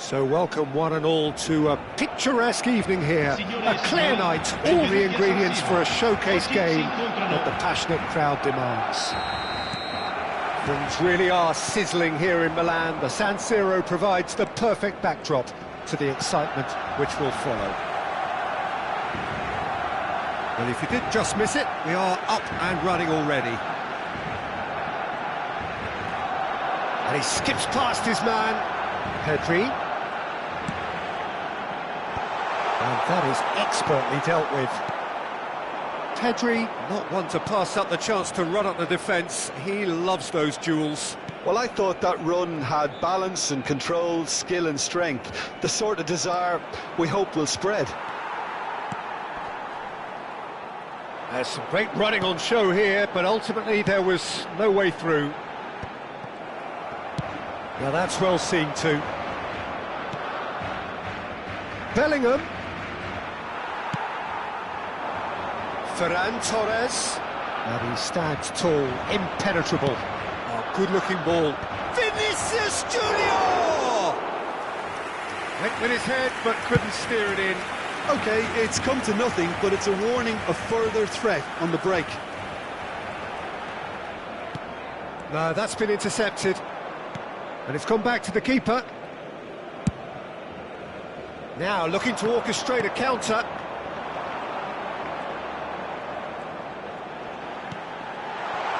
So welcome one and all to a picturesque evening here. A clear night, all the ingredients for a showcase game that the passionate crowd demands. Things really are sizzling here in Milan. The San Siro provides the perfect backdrop to the excitement which will follow. Well, if you did just miss it, we are up and running already. And he skips past his man, Pedri. And that is expertly dealt with. Pedri, not one to pass up the chance to run up the defence. He loves those duels. Well, I thought that run had balance and control, skill and strength. The sort of desire we hope will spread. There's some great running on show here, but ultimately there was no way through. Now that's well seen too. Bellingham. Ferran Torres. And he stands tall, impenetrable. Oh, good-looking ball. Vinicius Junior! Went with his head, but couldn't steer it in. OK, it's come to nothing, but it's a warning of further threat on the break. No, that's been intercepted. And it's gone back to the keeper. Now looking to orchestrate a counter.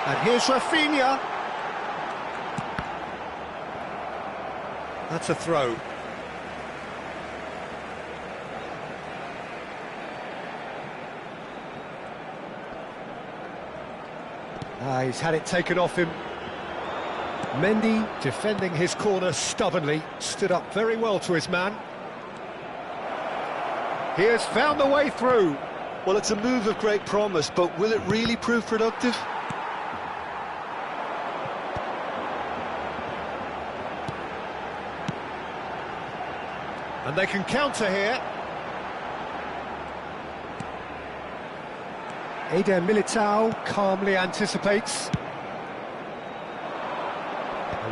And here's Rafinha. That's a throw. He's had it taken off him. Mendy, defending his corner stubbornly, stood up very well to his man. He has found the way through. Well, it's a move of great promise, but will it really prove productive? And they can counter here. Eder Militao calmly anticipates.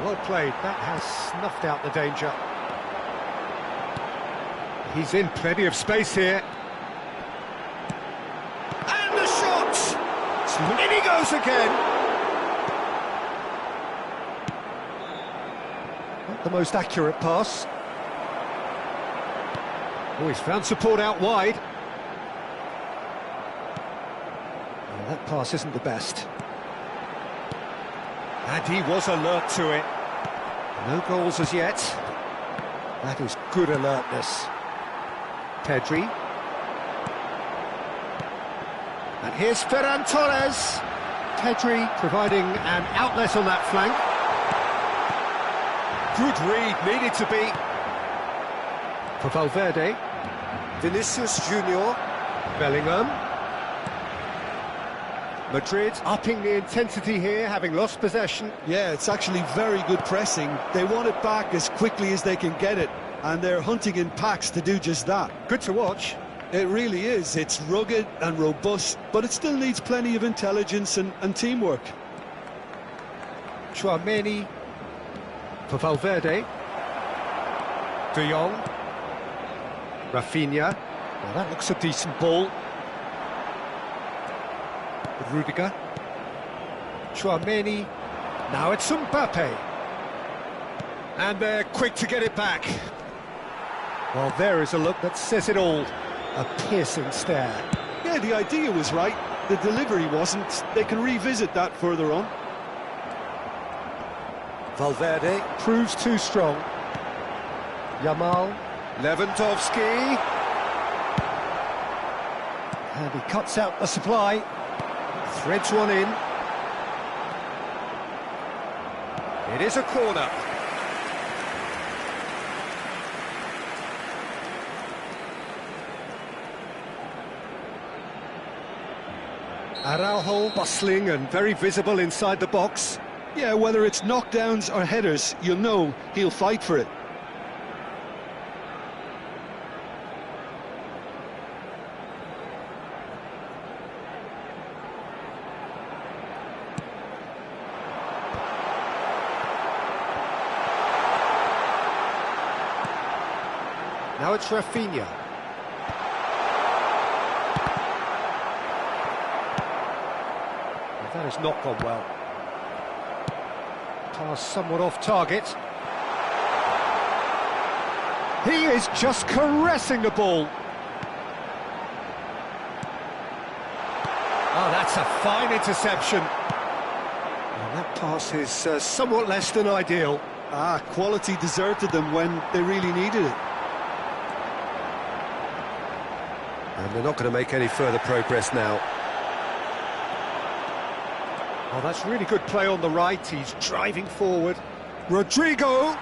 Well played, that has snuffed out the danger. He's in plenty of space here. And the shot! In he goes again! Not the most accurate pass. Oh, he's found support out wide. Oh, that pass isn't the best. And he was alert to it. No goals as yet. That is good alertness. Pedri. And here's Ferran Torres. Pedri providing an outlet on that flank. Good read, needed to be. For Valverde. Vinicius Junior. Bellingham. Madrid upping the intensity here, having lost possession. Yeah, it's actually very good pressing. They want it back as quickly as they can get it, and they're hunting in packs to do just that. Good to watch. It really is. It's rugged and robust, but it still needs plenty of intelligence and teamwork. Chouameni for Valverde. De Jong. Rafinha. Now that looks a decent ball. Rudiger. Chouameni. Now it's Mbappe. And they're quick to get it back. Well, there is a look that says it all. A piercing stare. Yeah, the idea was right. The delivery wasn't. They can revisit that further on. Valverde proves too strong. Yamal. Lewandowski. And he cuts out the supply. Threads one in. It is a corner. Araujo bustling and very visible inside the box. Yeah, whether it's knockdowns or headers, you'll know he'll fight for it. Now it's Rafinha. That has not gone well. Pass somewhat off target. He is just caressing the ball. Oh, that's a fine interception. And that pass is somewhat less than ideal. Quality deserted them when they really needed it. And they're not going to make any further progress now. Oh, that's really good play on the right. He's driving forward. Rodrigo.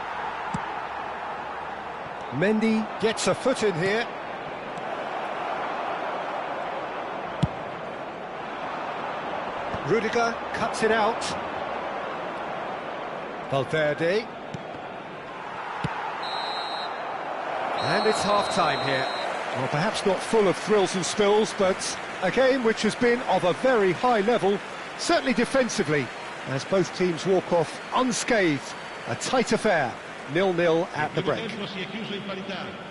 Mendy gets a foot in here. Rudiger cuts it out. Valverde. And it's half-time here. Well, perhaps not full of thrills and spills, but a game which has been of a very high level, certainly defensively, as both teams walk off unscathed. A tight affair, 0-0 at the break.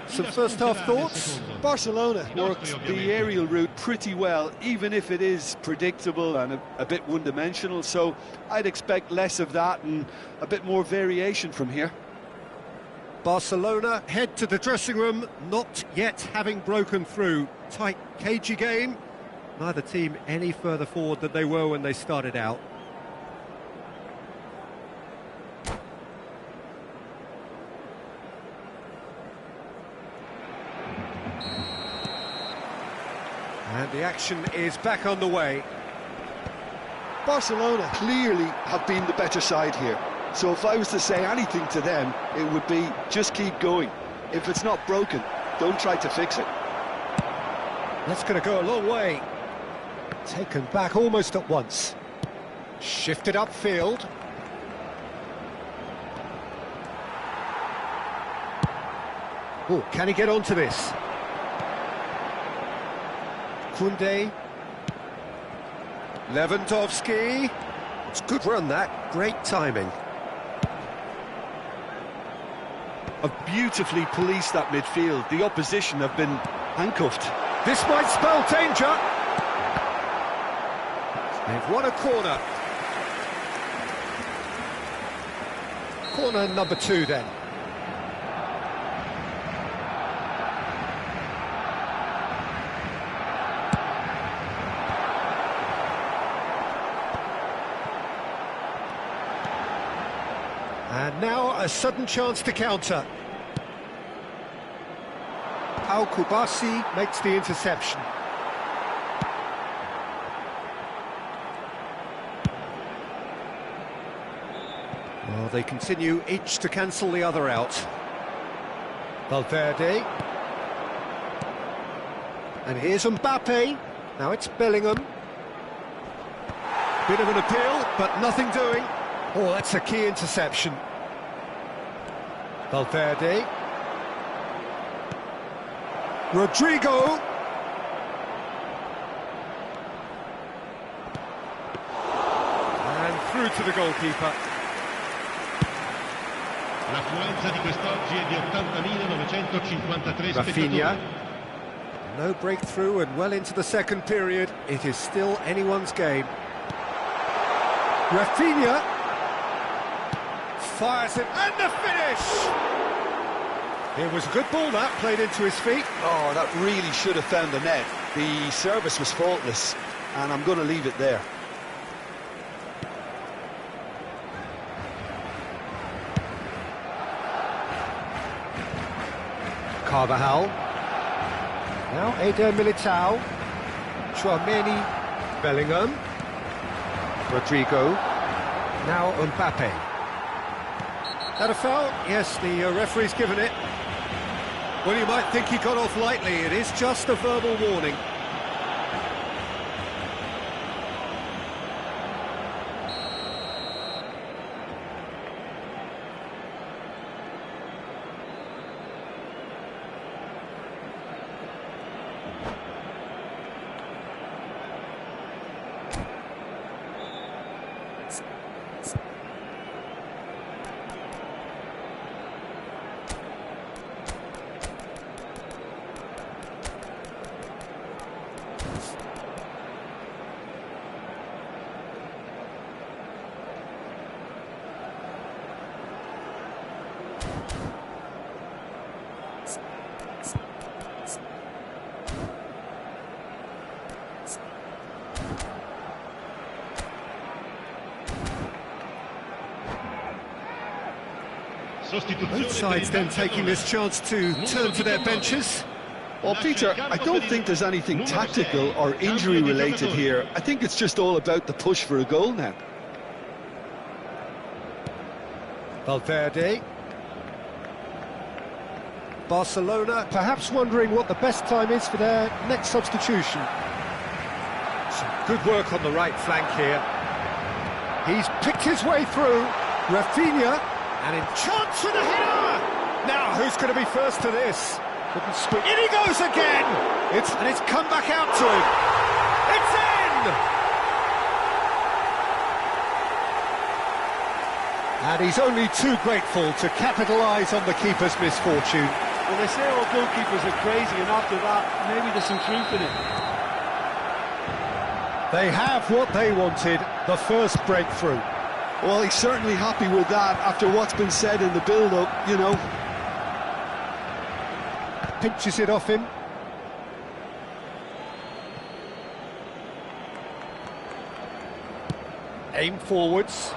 Some first-half thoughts? Barcelona worked the aerial route pretty well, even if it is predictable and a bit one-dimensional, so I'd expect less of that and a bit more variation from here. Barcelona head to the dressing room, not yet having broken through. Tight, cagey game. Neither team any further forward than they were when they started out. And the action is back underway. Barcelona clearly have been the better side here. So if I was to say anything to them, it would be just keep going. If it's not broken, don't try to fix it. That's going to go a long way. Taken back almost at once. Shifted upfield. Oh, can he get onto this? Koundé. Lewandowski. It's a good run, that. Great timing. Have beautifully policed that midfield. The opposition have been handcuffed. This might spell danger. They've won a corner. Corner number 2 then. And now a sudden chance to counter. Pau Kubasi makes the interception. Well, they continue each to cancel the other out. Valverde. And here's Mbappe. Now it's Bellingham. Bit of an appeal, but nothing doing. Oh, that's a key interception. Valverde. Rodrigo. And through to the goalkeeper. L'affluenza di quest'oggi è di 80.953 Rafinha. No breakthrough and well into the second period. It is still anyone's game. Rafinha fires it, and the finish! It was a good ball that, played into his feet. Oh, that really should have found the net. The service was faultless, and I'm going to leave it there. Carvajal. Now Eder Militao. Chouameni. Bellingham. Rodrigo. Now Mbappe. That a foul? Yes, the referee's given it. Well, you might think he got off lightly. It is just a verbal warning. Both sides then taking this chance to turn to their benches. Well, Peter, I don't think there's anything tactical or injury-related here. I think it's just all about the push for a goal now. Valverde. Barcelona perhaps wondering what the best time is for their next substitution. Some good work on the right flank here. He's picked his way through. Rafinha, and in chance for the header! Now, who's going to be first to this? Couldn't squeak. In he goes again! And it's come back out to him. It's in! And he's only too grateful to capitalise on the keeper's misfortune. Well, they say all goalkeepers are crazy, and after that, maybe there's some truth in it. They have what they wanted, the first breakthrough. Well, he's certainly happy with that after what's been said in the build-up, you know. Pinches it off him. Aim forwards.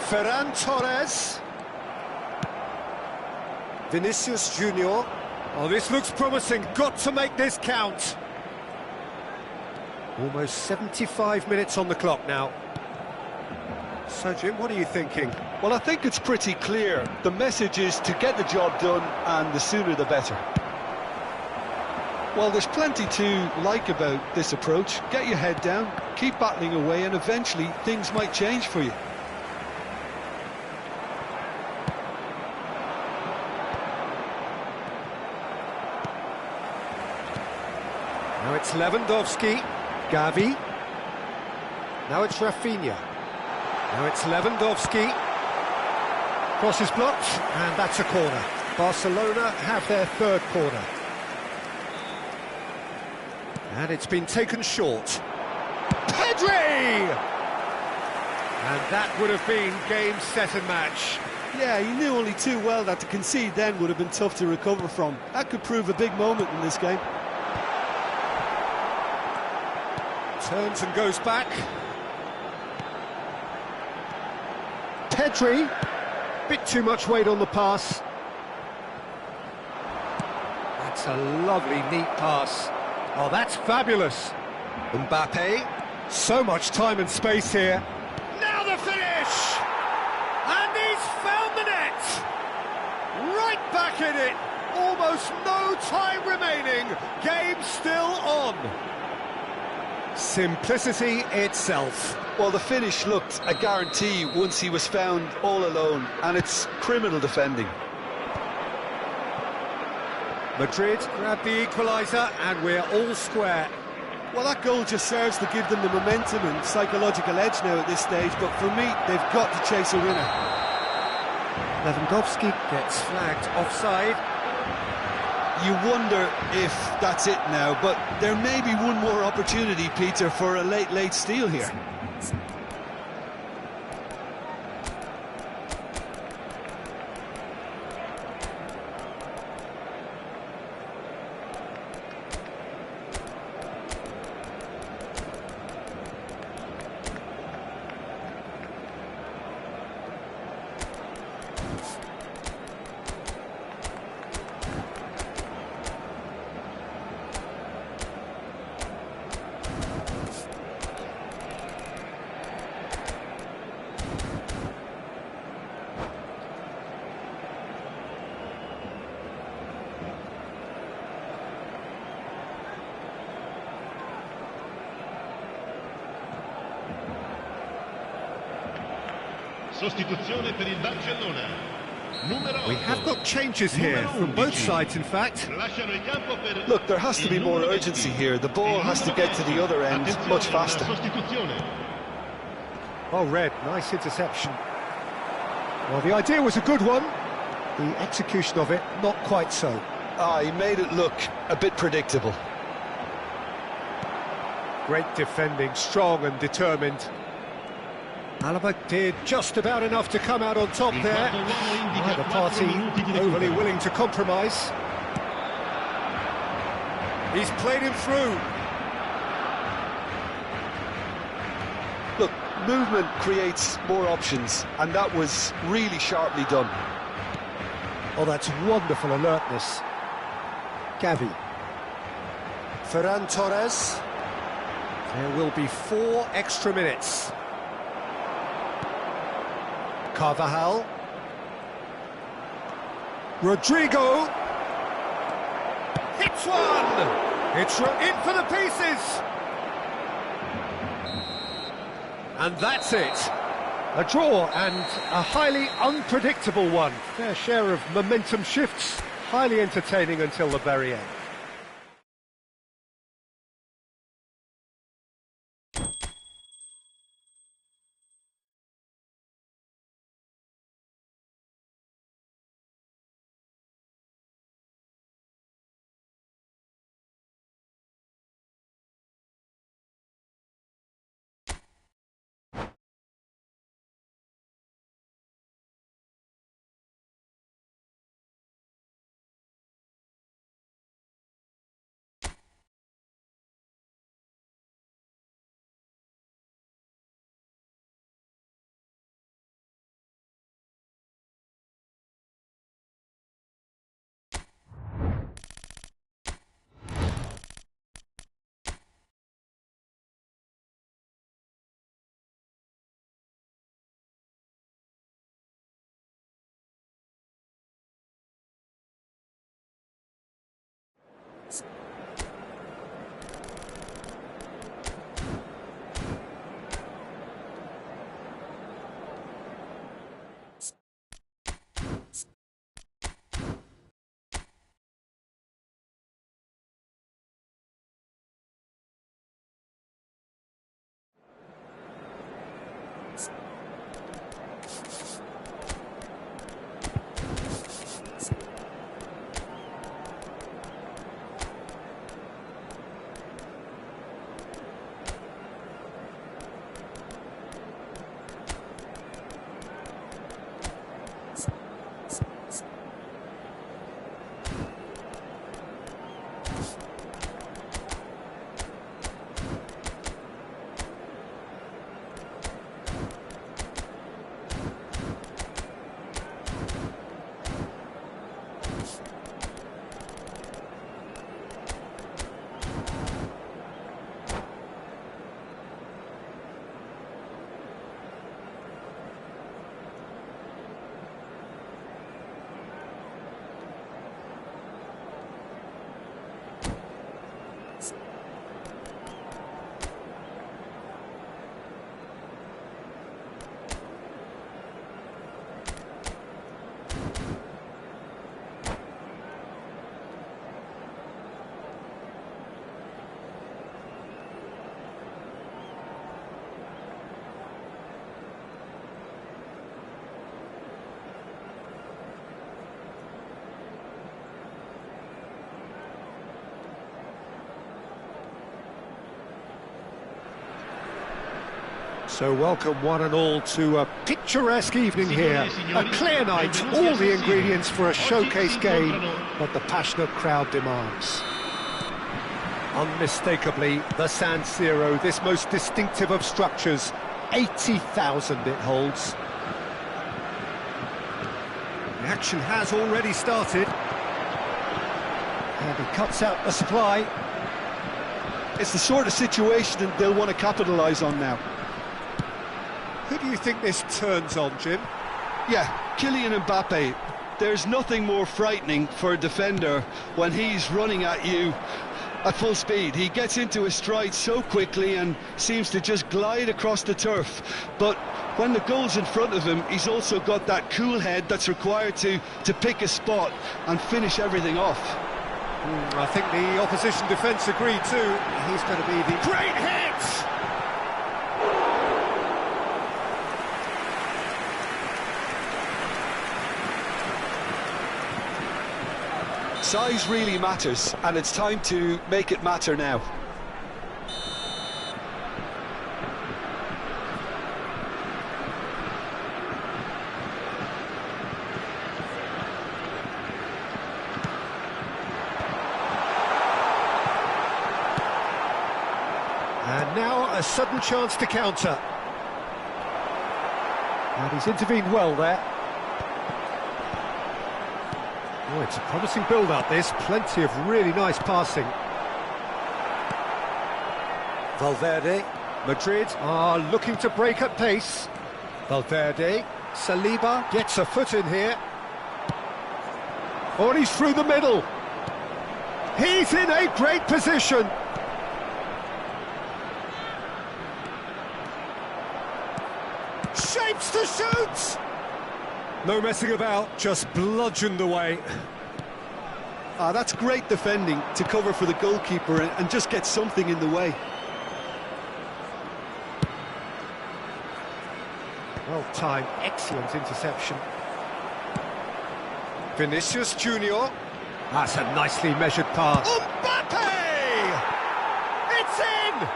Ferran Torres. Vinicius Junior. Oh, this looks promising. Got to make this count. Almost 75 minutes on the clock now. So, Jim, what are you thinking? Well, I think it's pretty clear. The message is to get the job done, and the sooner the better. Well, there's plenty to like about this approach. Get your head down, keep battling away, and eventually things might change for you. Now it's Lewandowski, Gavi. Now it's Rafinha. Now it's Lewandowski. Cross is blocked, and that's a corner. Barcelona have their third corner. And it's been taken short. Pedri! And that would have been game, set and match. Yeah, he knew only too well that to concede then would have been tough to recover from. That could prove a big moment in this game. Turns and goes back. Pedri, bit too much weight on the pass. That's a lovely, neat pass. Oh, that's fabulous. Mbappe, so much time and space here. Now the finish! And he's found the net! Right back in it. Almost no time remaining. Game still on. Simplicity itself. Well, the finish looked a guarantee once he was found all alone, and it's criminal defending. Madrid grab the equaliser, and we're all square. Well, that goal just serves to give them the momentum and psychological edge now at this stage, but for me, they've got to chase a winner. Lewandowski gets flagged offside. You wonder if that's it now, but there may be one more opportunity, Peter, for a late steal here. Sostituzione per il Barcellona. We have got changes here from both sides, in fact. Look, there has to be more urgency here. The ball has to get to the other end much faster. Well read, nice interception. Well, the idea was a good one. The execution of it, not quite so. He made it look a bit predictable. Great defending, strong and determined. Alaba did just about enough to come out on top there. Neither party overly willing to compromise. He's played him through. Look, movement creates more options, and that was really sharply done. Oh, that's wonderful alertness. Gavi. Ferran Torres. There will be 4 extra minutes. Carvajal. Rodrigo. Hits one! It's in for the pieces! And that's it. A draw, and a highly unpredictable one. Fair share of momentum shifts, highly entertaining until the very end. So welcome one and all to a picturesque evening here. A clear night, all the ingredients for a showcase game that the passionate crowd demands. Unmistakably, the San Siro, this most distinctive of structures, 80,000 it holds. The action has already started. And he cuts out the supply. It's the sort of situation that they'll want to capitalise on now. Who do you think this turns on, Jim? Yeah, Kylian Mbappe. There's nothing more frightening for a defender when he's running at you at full speed. He gets into his stride so quickly and seems to just glide across the turf. But when the goal's in front of him, he's also got that cool head that's required to pick a spot and finish everything off. I think the opposition defence agreed too. He's going to be the great hit! Size really matters, and it's time to make it matter now. And now a sudden chance to counter. But he's intervened well there. Oh, it's a promising build-up, this. Plenty of really nice passing. Valverde. Madrid are looking to break at pace. Valverde. Saliba gets a foot in here. Oh, and he's through the middle. He's in a great position. Shapes to shoot! No messing about, just bludgeoned away. That's great defending to cover for the goalkeeper and just get something in the way. Well timed, excellent interception. Vinicius Junior. That's a nicely measured pass. Mbappe! It's in!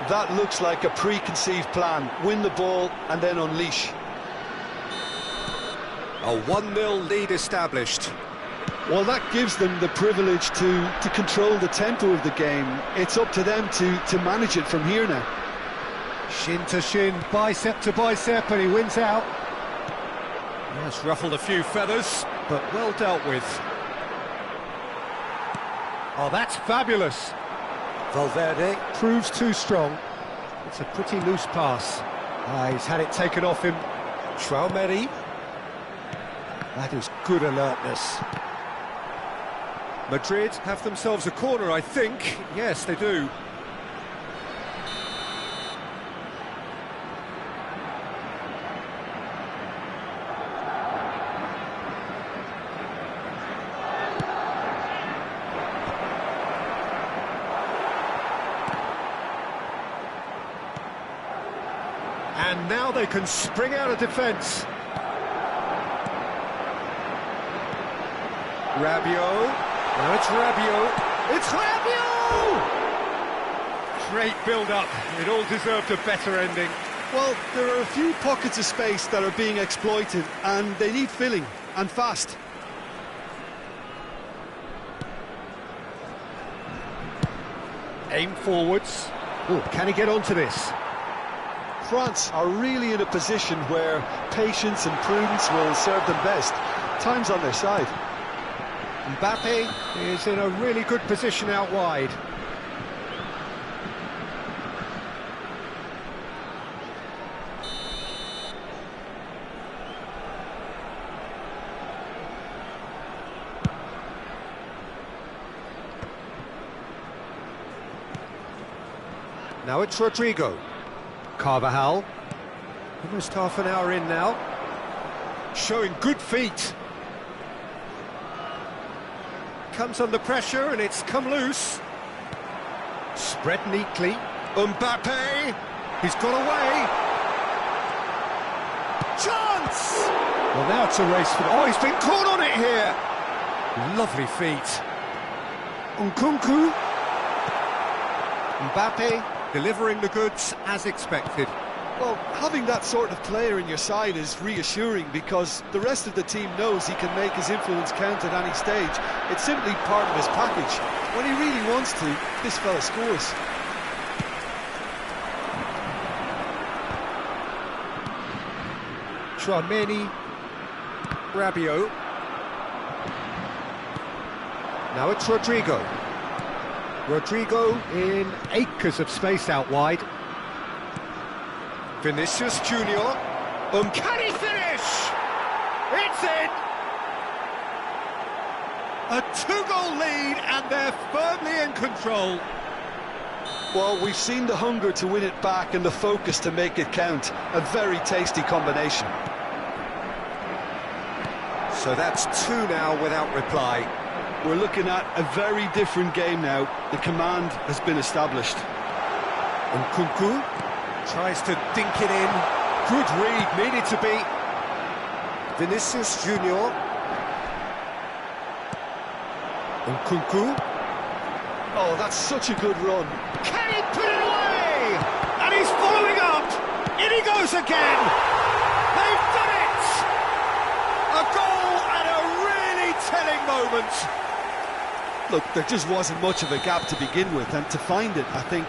That looks like a preconceived plan. Win the ball and then unleash. A 1-0 lead established. Well, that gives them the privilege to control the tempo of the game. It's up to them to manage it from here now. Shin to shin, bicep to bicep, and he wins out. Yes, ruffled a few feathers, but well dealt with. Oh, that's fabulous. Valverde proves too strong. It's a pretty loose pass. He's had it taken off him. Traumeri. That is good alertness. Madrid have themselves a corner, I think. Yes, they do. And now they can spring out of defence. Rabiot. Now it's Rabiot. It's Rabiot! Great build-up. It all deserved a better ending. Well, there are a few pockets of space that are being exploited, and they need filling, and fast. Aim forwards. Oh, can he get onto this? France are really in a position where patience and prudence will serve them best. Time's on their side. Mbappe is in a really good position out wide. Now it's Rodrigo. Carvajal. Almost half an hour in now. Showing good feet. Comes under pressure and it's come loose. Spread neatly. Mbappe! He's got away! Chance! Well, now it's a race for... Oh, he's been caught on it here! Lovely feet. Nkunku. Mbappe delivering the goods as expected. Well, having that sort of player in your side is reassuring because the rest of the team knows he can make his influence count at any stage. It's simply part of his package. When he really wants to, this fella scores. Traumeri. Rabiot. Now it's Rodrigo. Rodrigo in acres of space out wide. Vinicius Junior. Can he finish? It's in! A 2-goal lead and they're firmly in control. Well, we've seen the hunger to win it back and the focus to make it count. A very tasty combination. So that's 2 now without reply. We're looking at a very different game now. The command has been established. Nkunku tries to dink it in. Good read, needed to be. Vinicius Junior. Nkunku. Oh, that's such a good run. Can he put it away? And he's following up. In he goes again. They've done it! A goal at a really telling moment. Look, there just wasn't much of a gap to begin with, and to find it, I think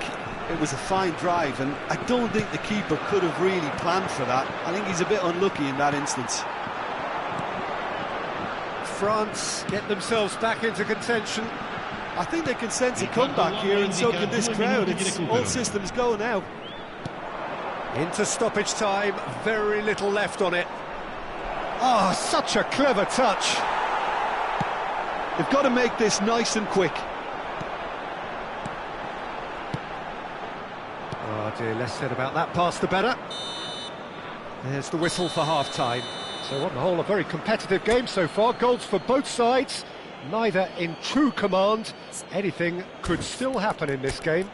It was a fine drive, and I don't think the keeper could have really planned for that. I think he's a bit unlucky in that instance. France get themselves back into contention. I think they can sense a comeback here, and so can this crowd. It's all systems go now. Into stoppage time, very little left on it. Oh, such a clever touch. They've got to make this nice and quick. Oh dear, less said about that pass the better. There's the whistle for half-time. So on the whole, a very competitive game so far. Goals for both sides, neither in true command. Anything could still happen in this game.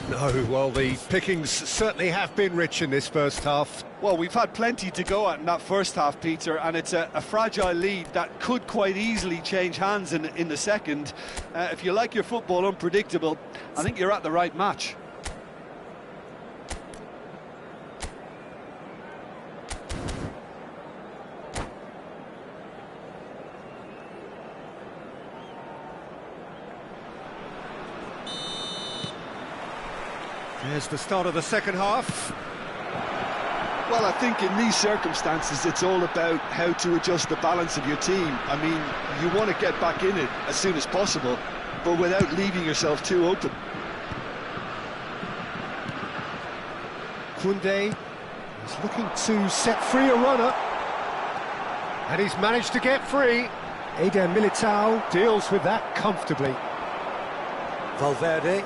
No, well, the pickings certainly have been rich in this first half. Well, we've had plenty to go at in that first half, Peter, and it's a fragile lead that could quite easily change hands in the second. If you like your football unpredictable, I think you're at the right match. There's the start of the second half. Well, I think in these circumstances it's all about how to adjust the balance of your team. I mean, you want to get back in it as soon as possible, but without leaving yourself too open. Koundé is looking to set free a runner. And he's managed to get free. Eder Militao deals with that comfortably. Valverde.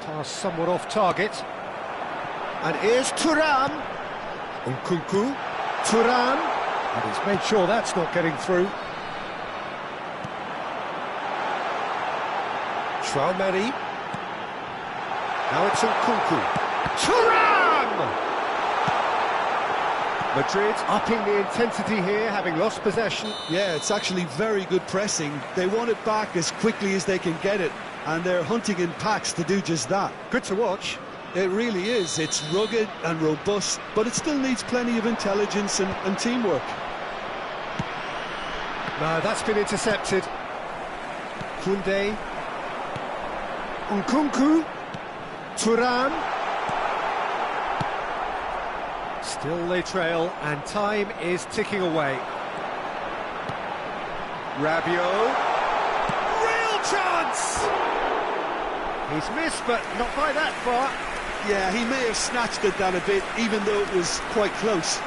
Pass somewhat off target. And here's Thuram. Nkunku. Thuram. And he's made sure that's not getting through. Traoré. Now it's Nkunku. Thuram! Madrid upping the intensity here, having lost possession. Yeah, it's actually very good pressing. They want it back as quickly as they can get it, and they're hunting in packs to do just that. Good to watch. It really is. It's rugged and robust, but it still needs plenty of intelligence and teamwork. No, that's been intercepted. Koundé. Nkunku. Thuram. Still they trail, and time is ticking away. Rabiot. Real chance! He's missed, but not by that far. Yeah, he may have snatched it down a bit, even though it was quite close.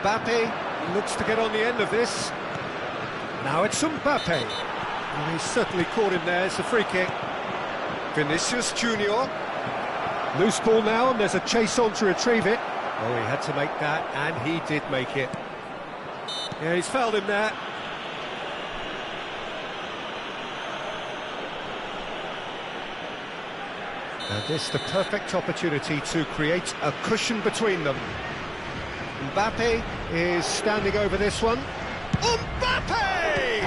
Mbappe looks to get on the end of this. Now it's Mbappe. And he's certainly caught him there. It's a free kick. Vinicius Junior. Loose ball now, and there's a chase on to retrieve it. Oh, he had to make that, and he did make it. Yeah, he's fouled him there. Now this, the perfect opportunity to create a cushion between them. Mbappe is standing over this one. Mbappe!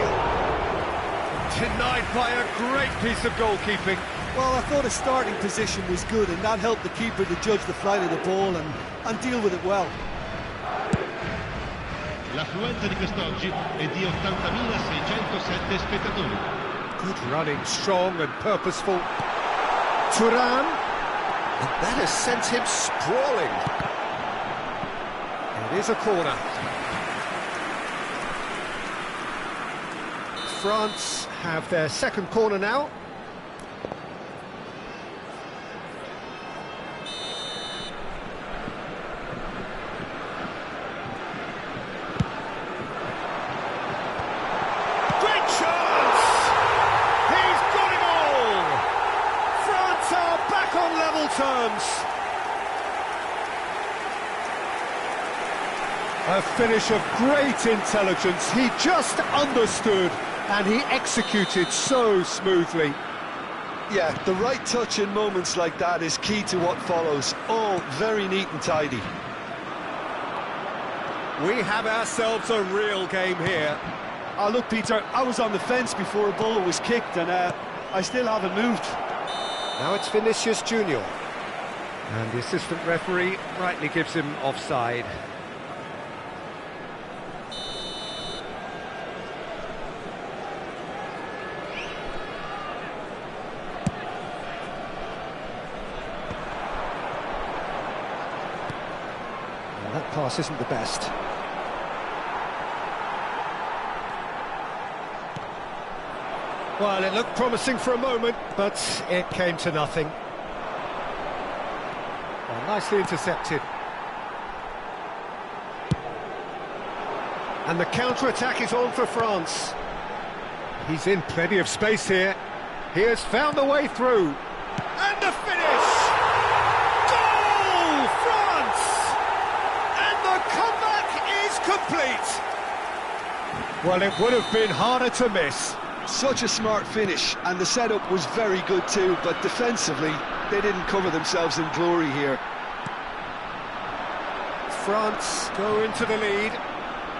Denied by a great piece of goalkeeping. Well, I thought his starting position was good, and that helped the keeper to judge the flight of the ball and deal with it well. L'affluenza di quest'oggi è di 80.607 spettatori. Good running, strong and purposeful. Thuram. And that has sent him sprawling. It is a corner. France have their second corner now. Great chance! He's got it all! France are back on level terms. A finish of great intelligence. He just understood, and he executed so smoothly. Yeah, the right touch in moments like that is key to what follows. All very neat and tidy. We have ourselves a real game here. Oh, look, Peter, I was on the fence before a ball was kicked, and I still haven't moved. Now it's Vinicius Junior. And the assistant referee rightly gives him offside. Well, that pass isn't the best. Well, it looked promising for a moment, but it came to nothing. Well, nicely intercepted. And the counter-attack is on for France. He's in plenty of space here. He has found the way through. And the finish! Goal! France! And the comeback is complete! Well, it would have been harder to miss. Such a smart finish, and the setup was very good too, but defensively, they didn't cover themselves in glory here. France go into the lead.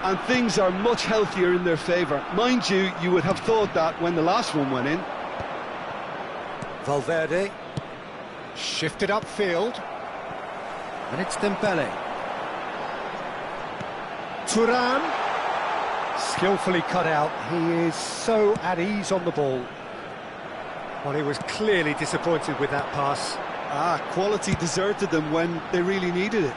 And things are much healthier in their favour. Mind you, you would have thought that when the last one went in. Valverde. Shifted upfield. And it's Dembele. Thuram. Skillfully cut out. He is so at ease on the ball. Well, he was clearly disappointed with that pass. Quality deserted them when they really needed it.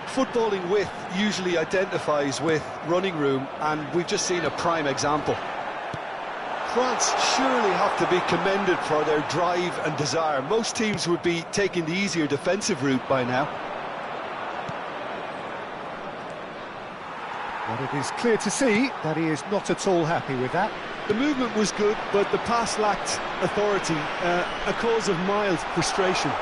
Footballing width usually identifies with running room, and we've just seen a prime example. France surely have to be commended for their drive and desire. Most teams would be taking the easier defensive route by now. But it is clear to see that he is not at all happy with that. The movement was good, but the pass lacked authority, a cause of mild frustration.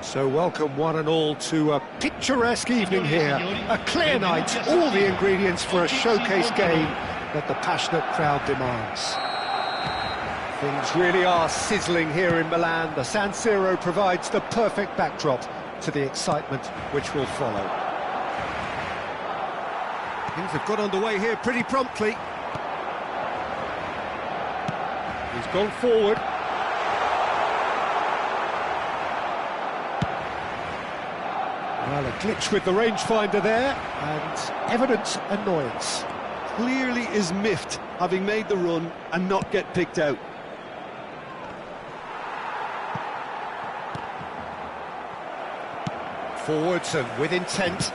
So welcome one and all to a picturesque evening here, a clear night, all the ingredients for a showcase game that the passionate crowd demands. Things really are sizzling here in Milan. The San Siro provides the perfect backdrop to the excitement which will follow. Things have got underway here pretty promptly. He's gone forward. Well, a glitch with the rangefinder there, and evident annoyance. Clearly is miffed, having made the run and not get picked out. Forwards and with intent.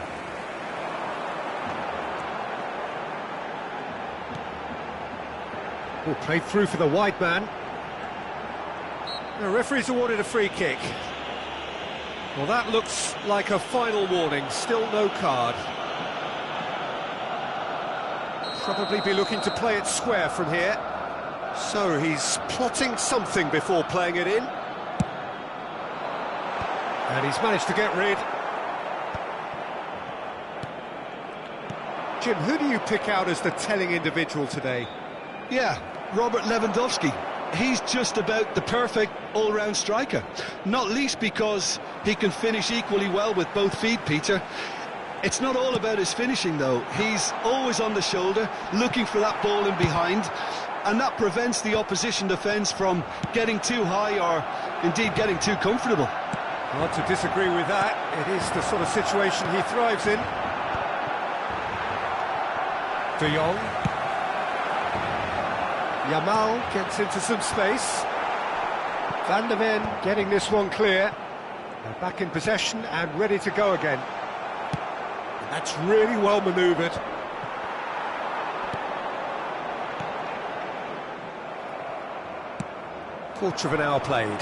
Oh, played through for the wide man. The referee's awarded a free kick. Well, that looks like a final warning, still no card. Probably be looking to play it square from here. So he's plotting something before playing it in. And he's managed to get rid. Jim, who do you pick out as the telling individual today? Yeah, Robert Lewandowski. He's just about the perfect all-round striker, not least because he can finish equally well with both feet, Peter. It's not all about his finishing, though. He's always on the shoulder, looking for that ball in behind, and that prevents the opposition defence from getting too high or, indeed, getting too comfortable. Hard to disagree with that. It is the sort of situation he thrives in. De Jong. Yamal gets into some space. Van der Ven getting this one clear. They're back in possession and ready to go again. And that's really well manoeuvred. Quarter of an hour played.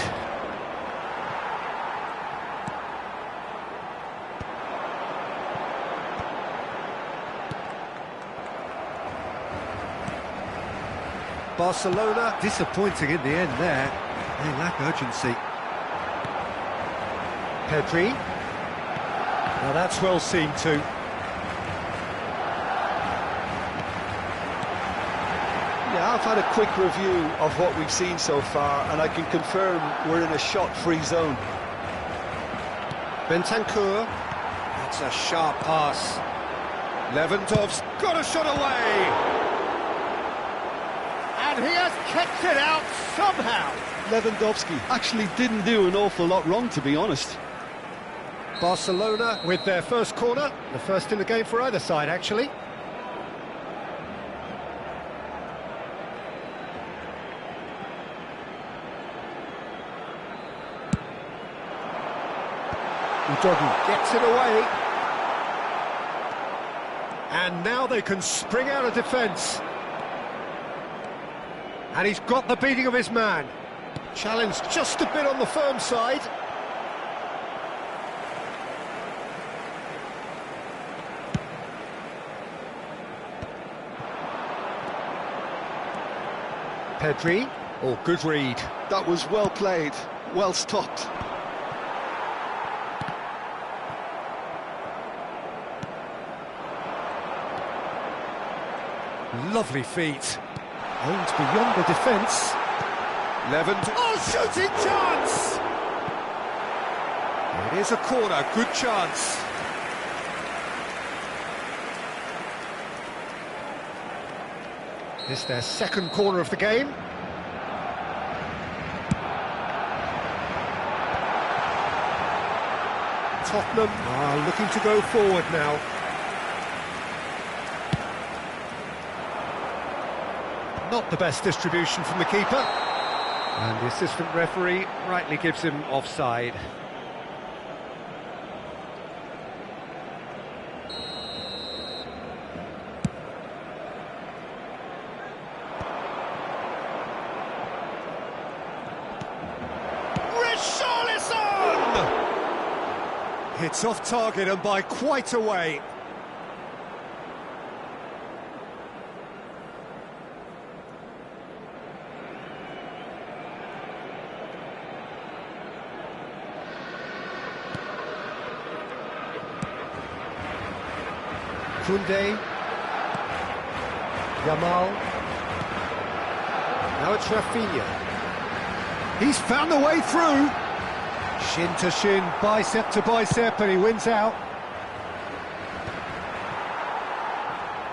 Barcelona disappointing in the end there. They lack urgency. Pedri. Now that's well seen too. Yeah, I've had a quick review of what we've seen so far, and I can confirm we're in a shot-free zone. Bentancur. That's a sharp pass. Lewandowski's got a shot away. And he has kept it out somehow. Lewandowski actually didn't do an awful lot wrong, to be honest. Barcelona with their first corner, the first in the game for either side, actually. Udogi gets it away. And now they can spring out of defence. And he's got the beating of his man. Challenged just a bit on the firm side. Pedri, oh, good read. That was well played, well stopped. Lovely feet. Aimed beyond the defence. Oh, shooting chance! It is a corner, good chance. It's their second corner of the game. Tottenham are looking to go forward now. Not the best distribution from the keeper. And the assistant referee rightly gives him offside. It's off target and by quite a way. Koundé, Yamal, now it's Rafinha. He's found the way through. Shin to shin, bicep to bicep, and he wins out.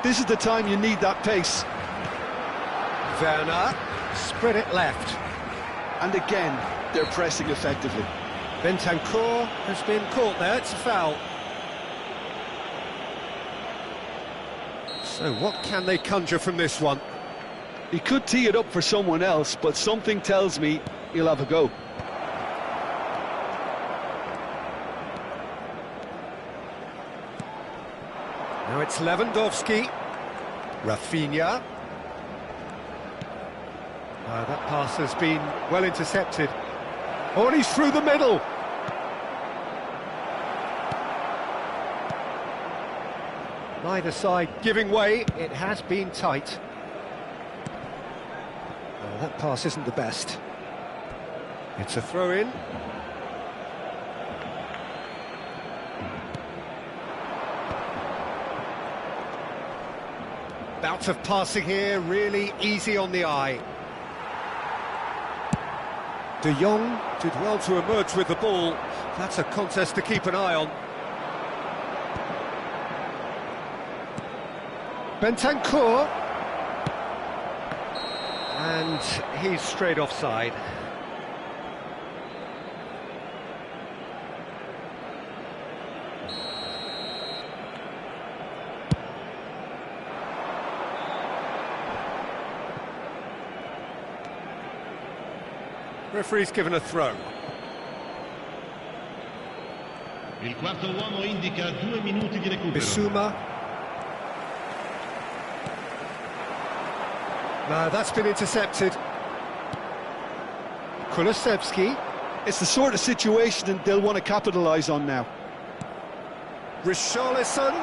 This is the time you need that pace. Werner, spread it left. And again, they're pressing effectively. Bentancur has been caught there, it's a foul. So what can they conjure from this one? He could tee it up for someone else, but something tells me he'll have a go. Now it's Lewandowski. Rafinha. That pass has been well intercepted. Oh, and he's through the middle. Neither side giving way. It has been tight. Oh, that pass isn't the best. It's a throw-in. Bout of passing here, really easy on the eye. De Jong did well to emerge with the ball. That's a contest to keep an eye on. Bentancur. And he's straight offside. Referee's given a throw. Il quarto uomo indica 2 minuti di recupero. Bissouma. No, that's been intercepted. Kulusevski. It's the sort of situation they'll want to capitalise on now. Richarlison.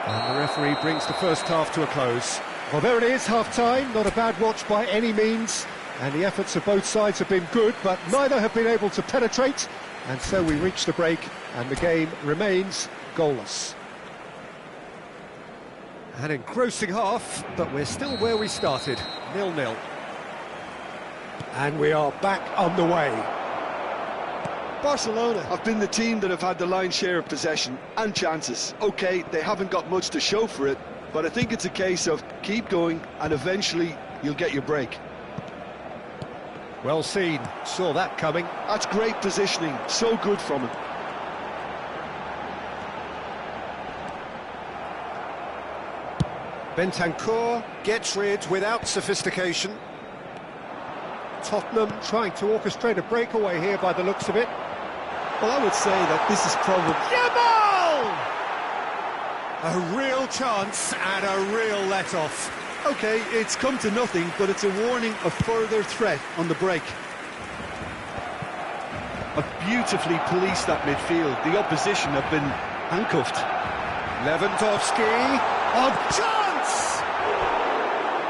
And the referee brings the first half to a close. Well, there it is, half-time. Not a bad watch by any means. And the efforts of both sides have been good, but neither have been able to penetrate. And so we reach the break, and the game remains goalless. An engrossing half, but we're still where we started, 0-0. And we are back on the way. Barcelona have been the team that have had the lion's share of possession and chances. OK, they haven't got much to show for it, but I think it's a case of keep going and eventually you'll get your break. Well seen, saw that coming. That's great positioning, so good from him. Bentancur gets rid without sophistication. Tottenham trying to orchestrate a breakaway here by the looks of it. Well, I would say that this is probably... Yamal! A real chance and a real let-off. OK, it's come to nothing, but it's a warning of further threat on the break. Have beautifully policed that midfield. The opposition have been handcuffed. Lewandowski, a chance!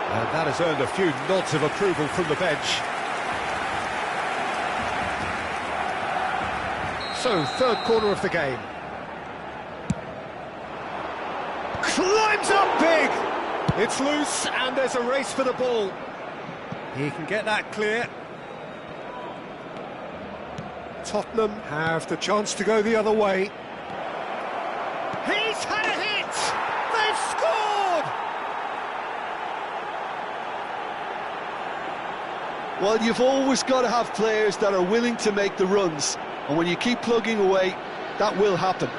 And that has earned a few nods of approval from the bench. So, third corner of the game. Climbs up big! It's loose, and there's a race for the ball. He can get that clear. Tottenham have the chance to go the other way. He's had a hit! They've scored! Well, you've always got to have players that are willing to make the runs, and when you keep plugging away, that will happen.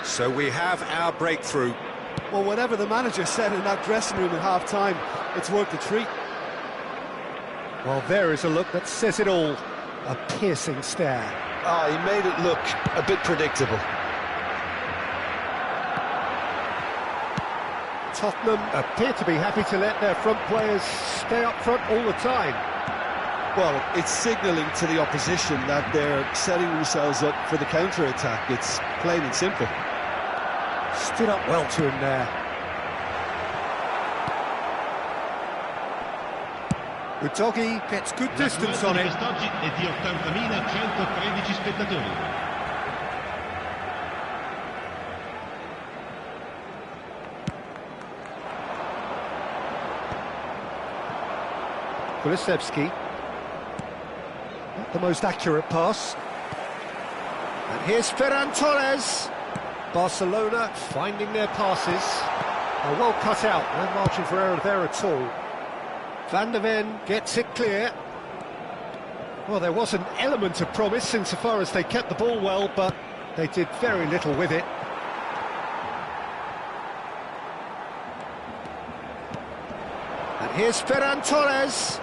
So we have our breakthrough. Well, whatever the manager said in that dressing room at half-time, it's worth the treat. Well, there is a look that says it all. A piercing stare. Ah, he made it look a bit predictable. Tottenham appear to be happy to let their front players stay up front all the time. Well, it's signalling to the opposition that they're setting themselves up for the counter-attack. It's plain and simple. Stood up well to him there. Udogi gets good distance on it. Quest'oggi è di 80.113 spettatori. Kulusevski. Not the most accurate pass. And here's Ferran Torres. Barcelona finding their passes. Are well cut out, no margin for error there at all. Van der Ven gets it clear. Well, there was an element of promise insofar as they kept the ball well, but they did very little with it. And here's Ferran Torres.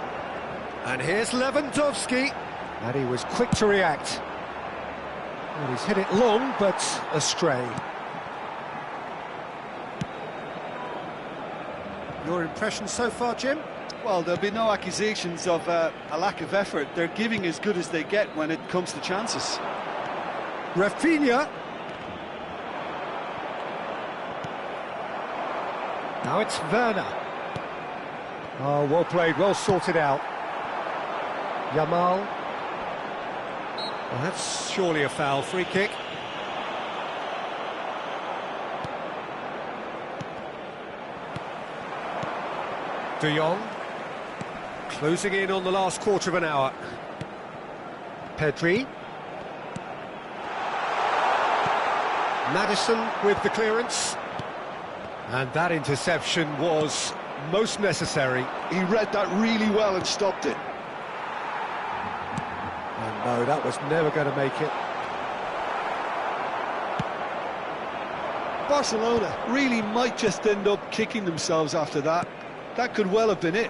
And here's Lewandowski. And he was quick to react. Well, he's hit it long, but astray. Your impression so far, Jim? Well, there'll be no accusations of a lack of effort. They're giving as good as they get when it comes to chances. Rafinha. Now it's Werner. Oh, well played, well sorted out. Yamal. Well, that's surely a foul. Free kick. De Jong. Closing in on the last quarter of an hour. Pedri. Maddison with the clearance. And that interception was most necessary. He read that really well and stopped it. And no, that was never going to make it. Barcelona really might just end up kicking themselves after that. That could well have been it.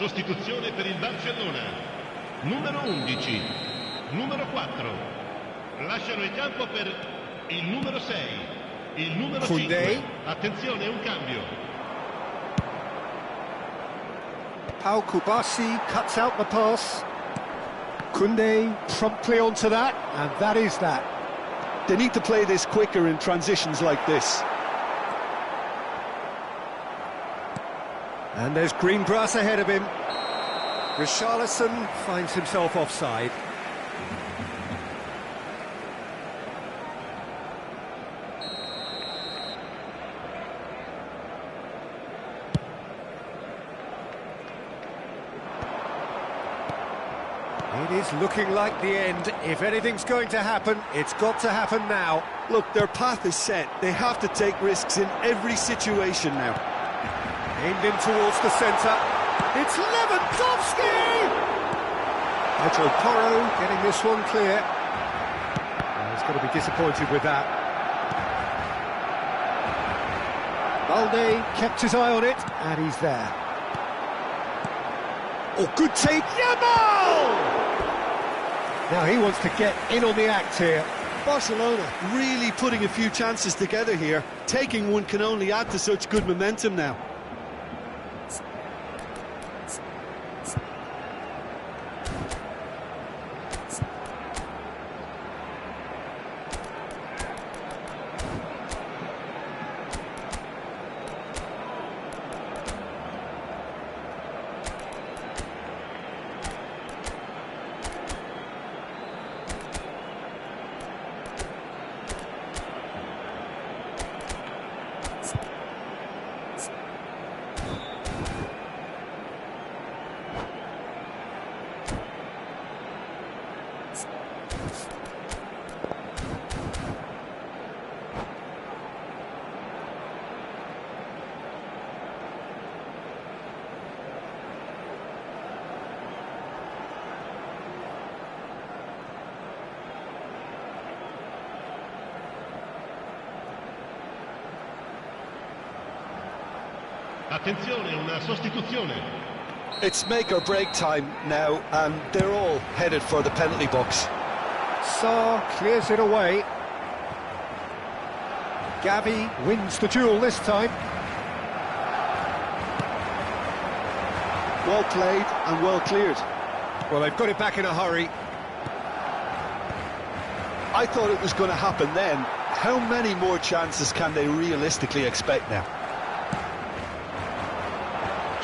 sostituzione per il Barcellona. Numero 11, numero 4. Lasciano il campo per il numero 6, il numero 5. Attenzione, un cambio. Pau Kubasi cuts out the pass. Koundé promptly onto that, and that is that. They need to play this quicker in transitions like this. And there's green grass ahead of him. Richarlison finds himself offside. It is looking like the end. If anything's going to happen, it's got to happen now. Look, their path is set. They have to take risks in every situation now. Aimed in towards the centre. It's Lewandowski! Pedro Porro getting this one clear. Well, he's got to be disappointed with that. Balde kept his eye on it, and he's there. Oh, good take, Yamal! Now he wants to get in on the act here. Barcelona really putting a few chances together here. Taking one can only add to such good momentum now. Attenzione, una sostituzione. It's make or break time now, and they're all headed for the penalty box. Sarr clears it away. Gavi wins the duel this time. Well played and well cleared. Well, they've got it back in a hurry. I thought it was going to happen then. How many more chances can they realistically expect now?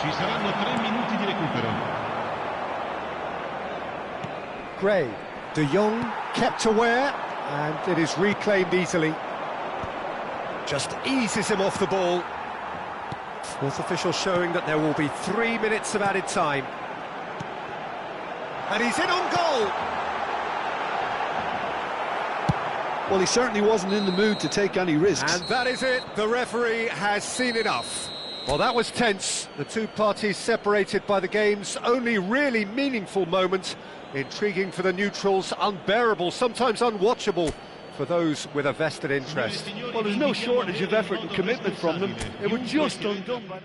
Ci saranno 3 minuti di recupero. Gray, De Jong kept aware, and it is reclaimed easily. Just eases him off the ball. Fourth official showing that there will be 3 minutes of added time. And he's in on goal! Well, he certainly wasn't in the mood to take any risks. And that is it, the referee has seen enough. Well, that was tense. The two parties separated by the game's only really meaningful moment. Intriguing for the neutrals, unbearable, sometimes unwatchable for those with a vested interest. Well, there's no shortage of effort and commitment from them. They were just undone by...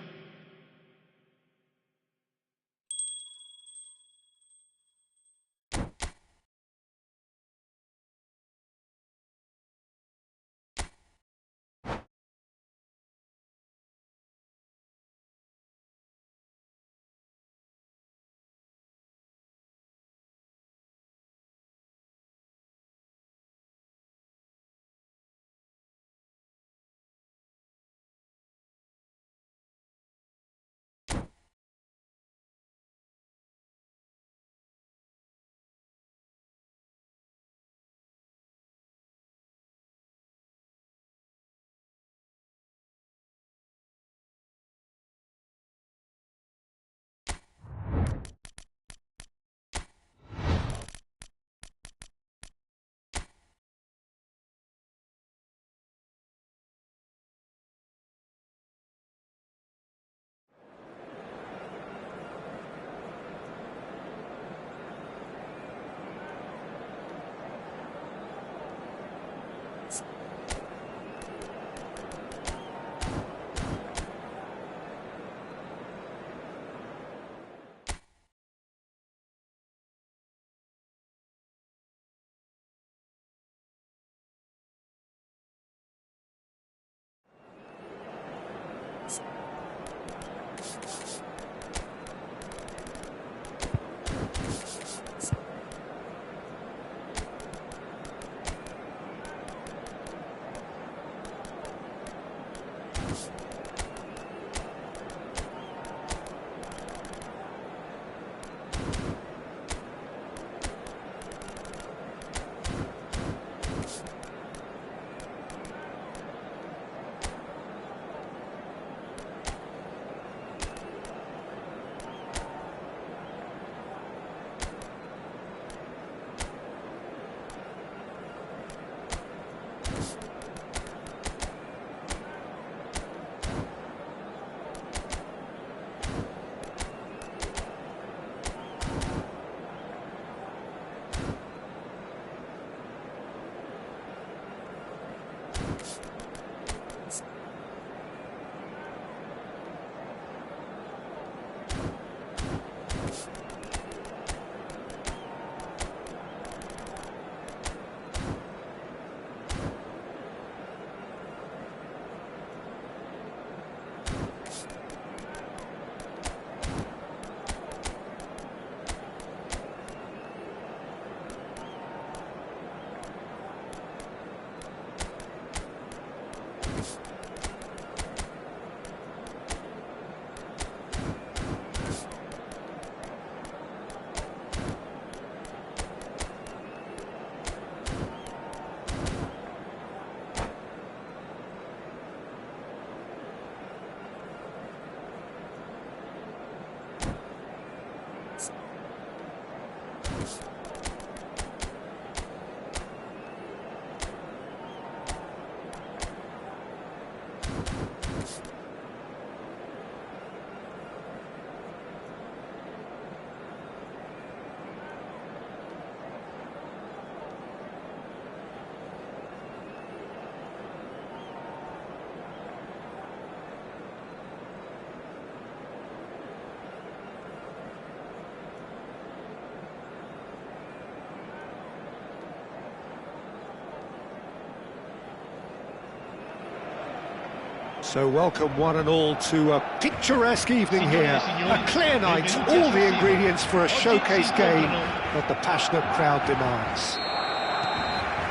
So welcome one and all to a picturesque evening here, a clear night, all the ingredients for a showcase game that the passionate crowd demands.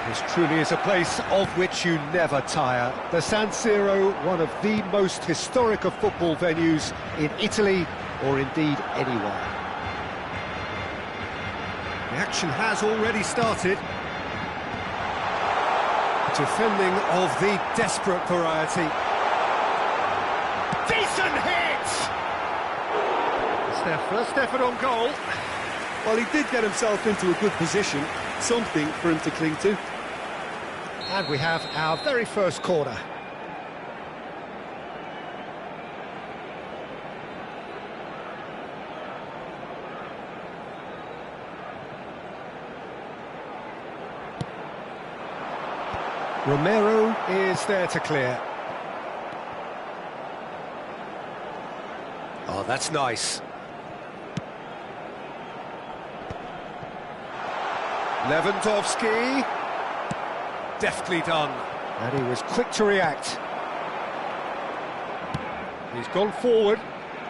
This truly is a place of which you never tire. The San Siro, one of the most historic of football venues in Italy or indeed anywhere. The action has already started. Defending of the desperate variety. Decent hit! It's their first effort on goal. Well, he did get himself into a good position, something for him to cling to. And we have our very first corner. Romero is there to clear. Oh, that's nice. Lewandowski. Deftly done. And he was quick to react. He's gone forward.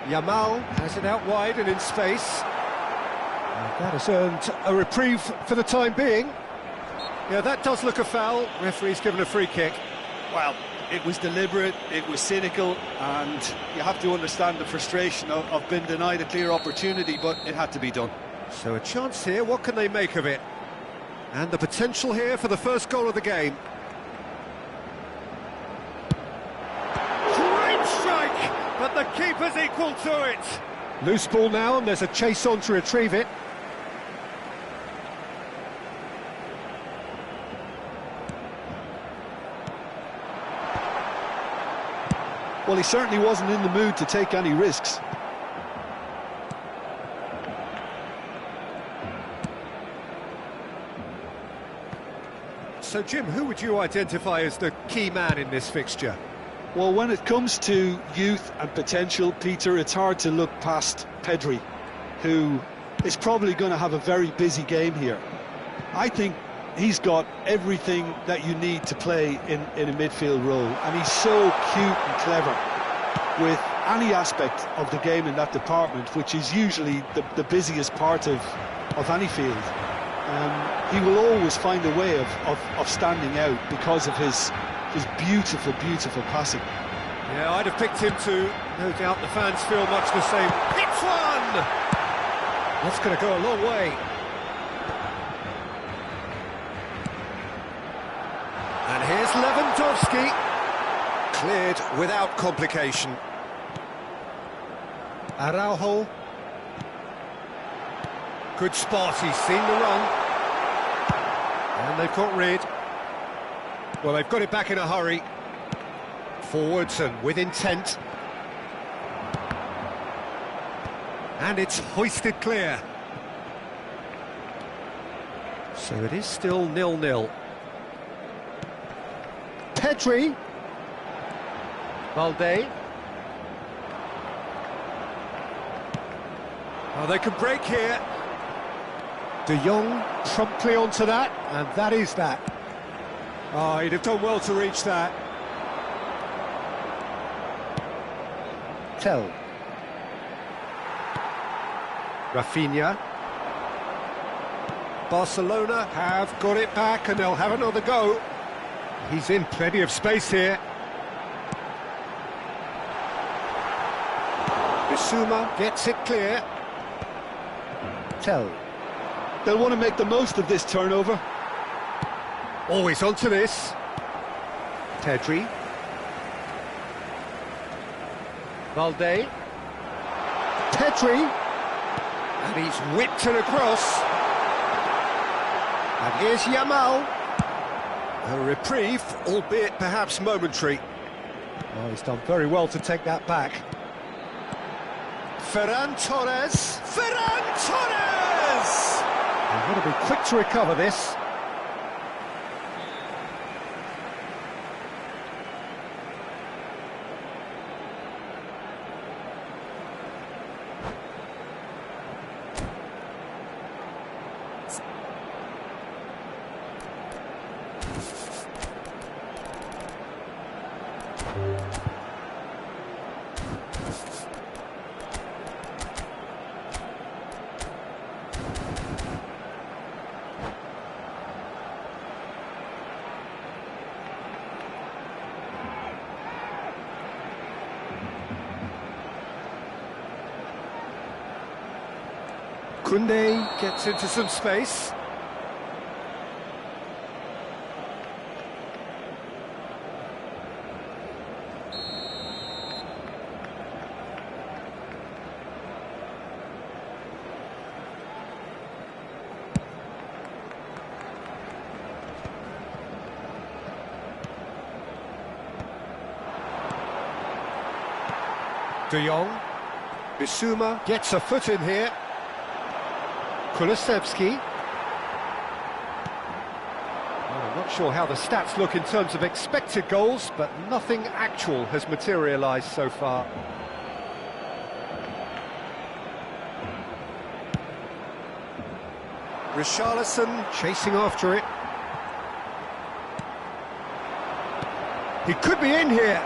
Yamal has it out wide and in space. And that has earned a reprieve for the time being. Yeah, that does look a foul. Referee's given a free kick. Well, it was deliberate, it was cynical, and you have to understand the frustration of being denied a clear opportunity, but it had to be done. So a chance here, what can they make of it? And the potential here for the first goal of the game. Great strike, but the keeper's equal to it. Loose ball now, and there's a chase on to retrieve it. Well, he certainly wasn't in the mood to take any risks. So, Jim, who would you identify as the key man in this fixture? Well, when it comes to youth and potential, Peter, it's hard to look past Pedri, who is probably going to have a very busy game here. I think he's got everything that you need to play in a midfield role, and he's so cute and clever with any aspect of the game in that department, which is usually the busiest part of any field. He will always find a way of standing out because of his beautiful, beautiful passing. Yeah, I'd have picked him too. No doubt the fans feel much the same. Hits one! That's going to go a long way. And here's Lewandowski. Cleared without complication. Araujo. Good spot, he's seen the run. And they've got rid. Well, they've got it back in a hurry. Forwards and with intent. And it's hoisted clear. So it is still 0-0. Pedri. Valde. Oh, they can break here. De Jong promptly onto that, and that is that. Oh, he'd have done well to reach that. Tell. Rafinha. Barcelona have got it back, and they'll have another go. He's in plenty of space here. Bissouma gets it clear. Tell. They'll want to make the most of this turnover. Always onto this. Pedri. Valde. Pedri. And he's whipped it across. And here's Yamal. A reprieve, albeit perhaps momentary. Oh, he's done very well to take that back. Ferran Torres. Ferran Torres! They've got to be quick to recover this. Koundé gets into some space. De Jong. Bissouma gets a foot in here. Kulusevski. Well, I'm not sure how the stats look in terms of expected goals, but nothing actual has materialised so far. Richarlison chasing after it. He could be in here.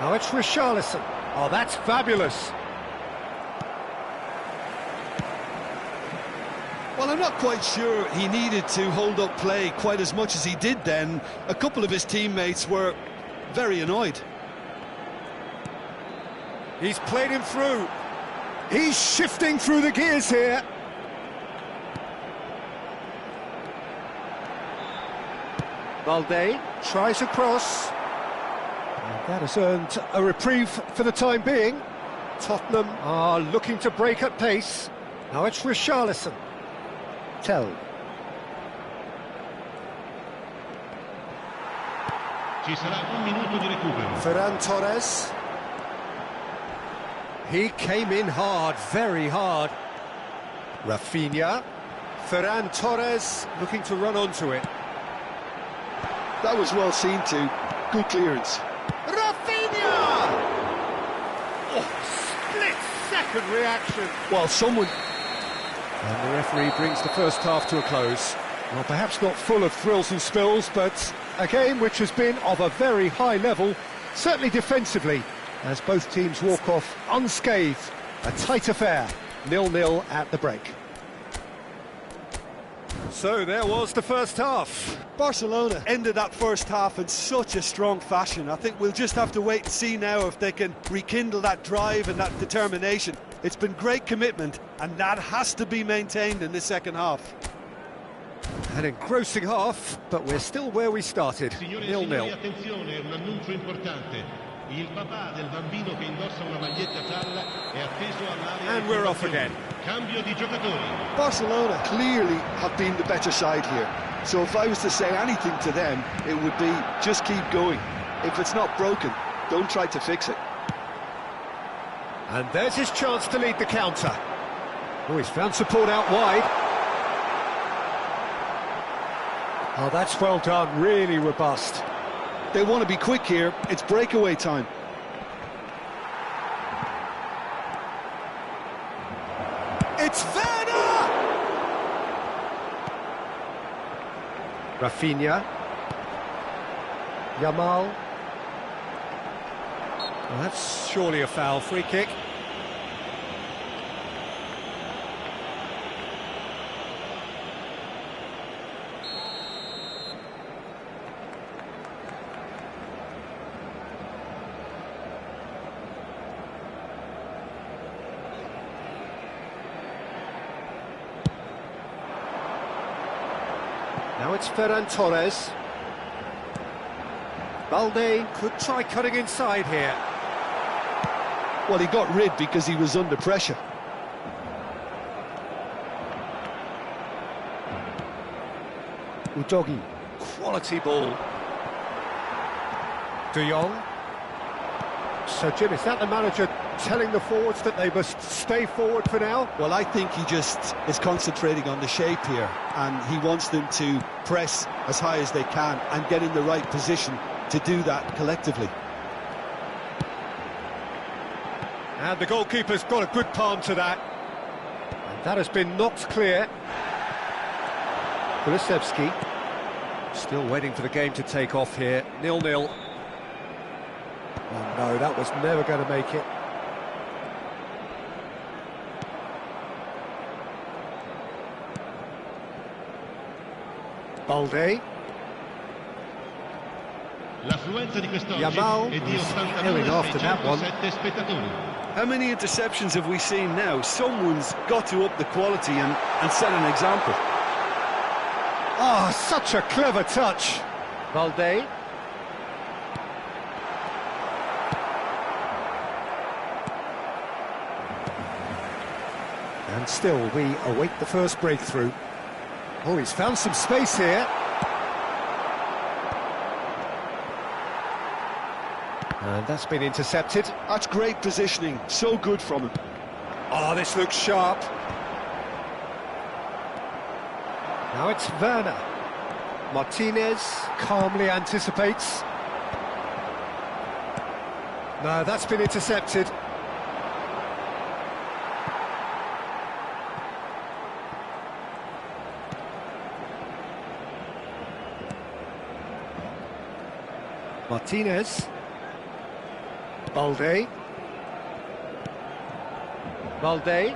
Now it's Richarlison. Oh, that's fabulous. Well, I'm not quite sure he needed to hold up play quite as much as he did then. A couple of his teammates were very annoyed. He's played him through. He's shifting through the gears here. Valde tries a cross. And that has earned a reprieve for the time being. Tottenham are looking to break at pace. Now it's Richarlison. Tell. Ci sarà un minuto di recupero. Ferran Torres. He came in hard, very hard. Rafinha. Ferran Torres looking to run onto it. That was well seen too. Good clearance. Rafinha! Oh, split-second reaction. Well, someone... And the referee brings the first half to a close. Well, perhaps not full of thrills and spills, but a game which has been of a very high level, certainly defensively, as both teams walk off unscathed. A tight affair, 0-0 at the break. So there was the first half. Barcelona ended that first half in such a strong fashion. I think we'll just have to wait and see now if they can rekindle that drive and that determination. It's been great commitment, and that has to be maintained in the second half. An engrossing half, but we're still where we started, Signore e 0-0. signori, attenzione, un annuncio importante. Il papà del bambino che indossa una maglietta gialla è atteso all'area. And we're off again. Cambio di giocatori. Barcelona clearly have been the better side here. So if I was to say anything to them, it would be just keep going. If it's not broken, don't try to fix it. And there's his chance to lead the counter. Oh, he's found support out wide. Oh, that's well done, really robust. They want to be quick here. It's breakaway time. It's Werner! Rafinha. Yamal. Well, that's surely a foul. Free kick. Now it's Ferran Torres. Balde could try cutting inside here. Well, he got rid because he was under pressure. Udogi. Quality ball. De Jong. So, Jim, is that the manager telling the forwards that they must stay forward for now? Well, I think he just is concentrating on the shape here, and he wants them to press as high as they can and get in the right position to do that collectively. And the goalkeeper's got a good palm to that. And that has been knocked clear. Kulusevski. Still waiting for the game to take off here. 0-0. Oh no, that was never going to make it. Balde. L'affluenza di quest'oggi Yamal è di is ailing after that one. 82.677 spettatori. How many interceptions have we seen now? Someone's got to up the quality and set an example. Oh, such a clever touch. Balde. And still, we await the first breakthrough. Oh, he's found some space here. And that's been intercepted. That's great positioning, so good from him. Oh, this looks sharp. Now it's Werner. Martinez calmly anticipates. No, that's been intercepted. Martinez. Balde. Balde.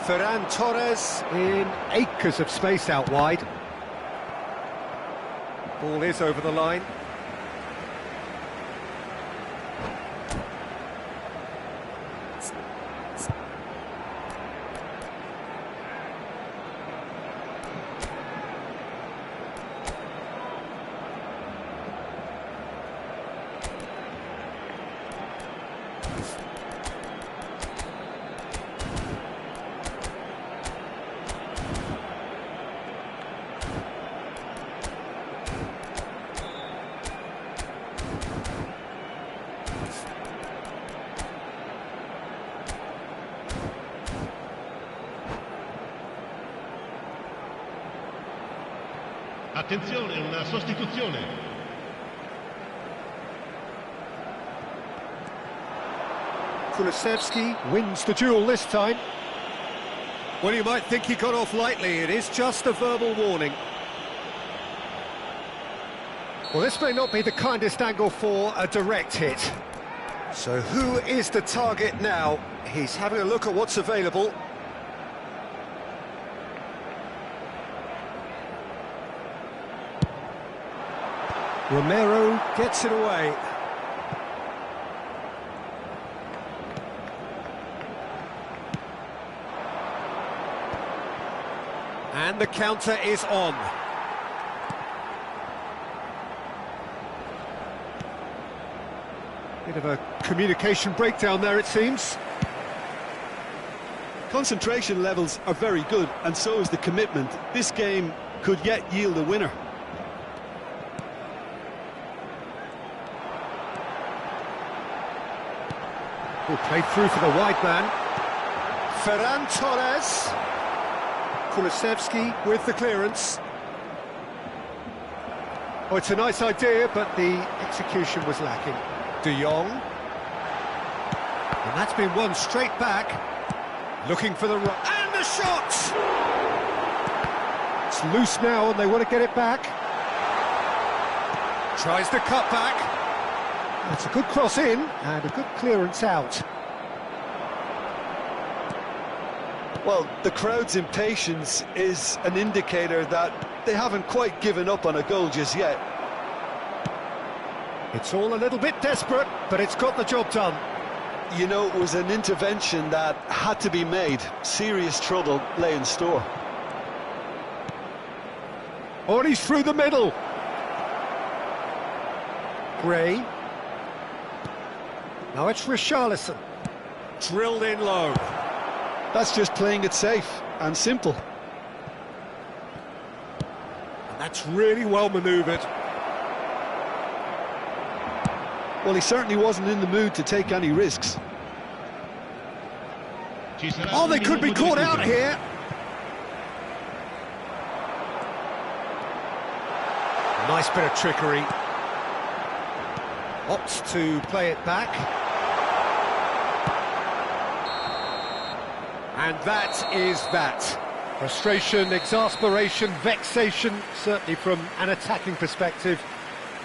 Ferran Torres in acres of space out wide. Ball is over the line. Attenzione, una sostituzione. Kulusevski wins the duel this time. Well, you might think he got off lightly. It is just a verbal warning. Well, this may not be the kindest angle for a direct hit. So who is the target now? He's having a look at what's available. Romero gets it away. And the counter is on. Bit of a communication breakdown there, it seems. Concentration levels are very good, and so is the commitment. This game could yet yield a winner. Oh, played through for the wide man. Ferran Torres. Kulusevski with the clearance. Oh, it's a nice idea, but the execution was lacking. De Jong. And that's been won straight back. Looking for the... And the shot! It's loose now, and they want to get it back. Tries the cut back. That's a good cross in, and a good clearance out. Well, the crowd's impatience is an indicator that they haven't quite given up on a goal just yet. It's all a little bit desperate, but it's got the job done. You know, it was an intervention that had to be made. Serious trouble lay in store. Oh, and he's through the middle. Gray. Now it's Richarlison. Drilled in low. That's just playing it safe and simple. And that's really well manoeuvred. Well, he certainly wasn't in the mood to take any risks. Oh, they could be caught out here. Nice bit of trickery. Opts to play it back. And that is that. Frustration, exasperation, vexation, certainly from an attacking perspective.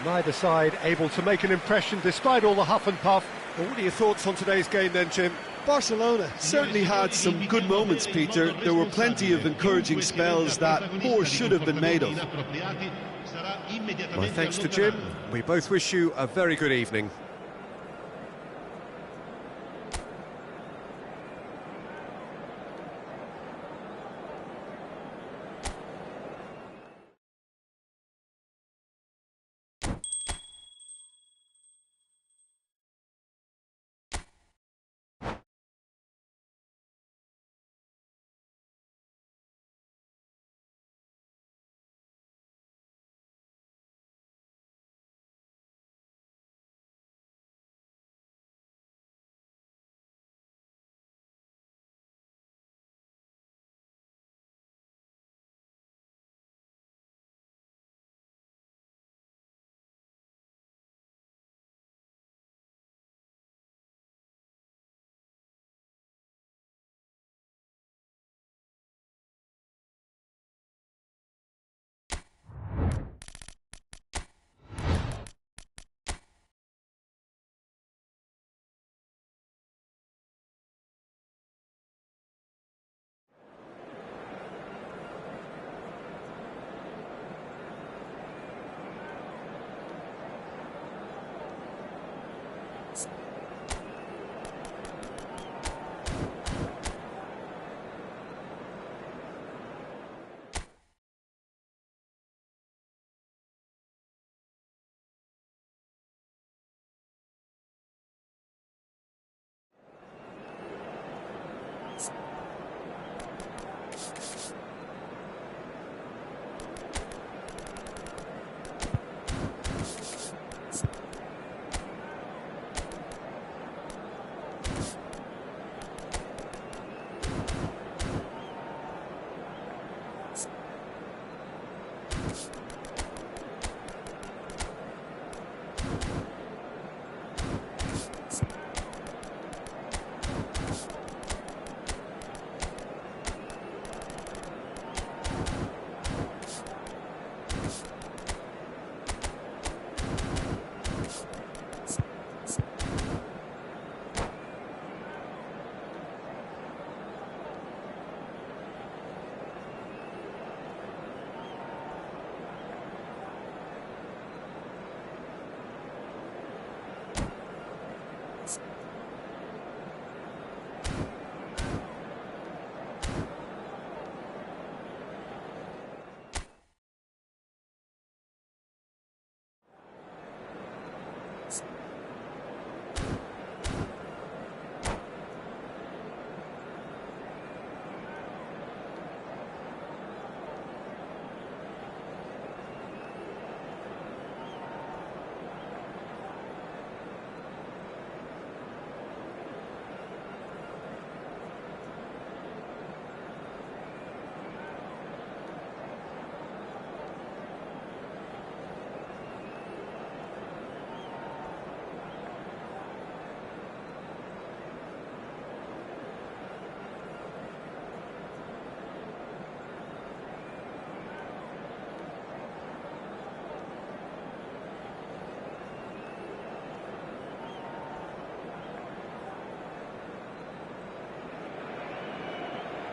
Neither side able to make an impression despite all the huff and puff. Well, what are your thoughts on today's game then, Jim? Barcelona certainly had some good moments, Peter. There were plenty of encouraging spells that more should have been made of. My thanks to Jim. We both wish you a very good evening.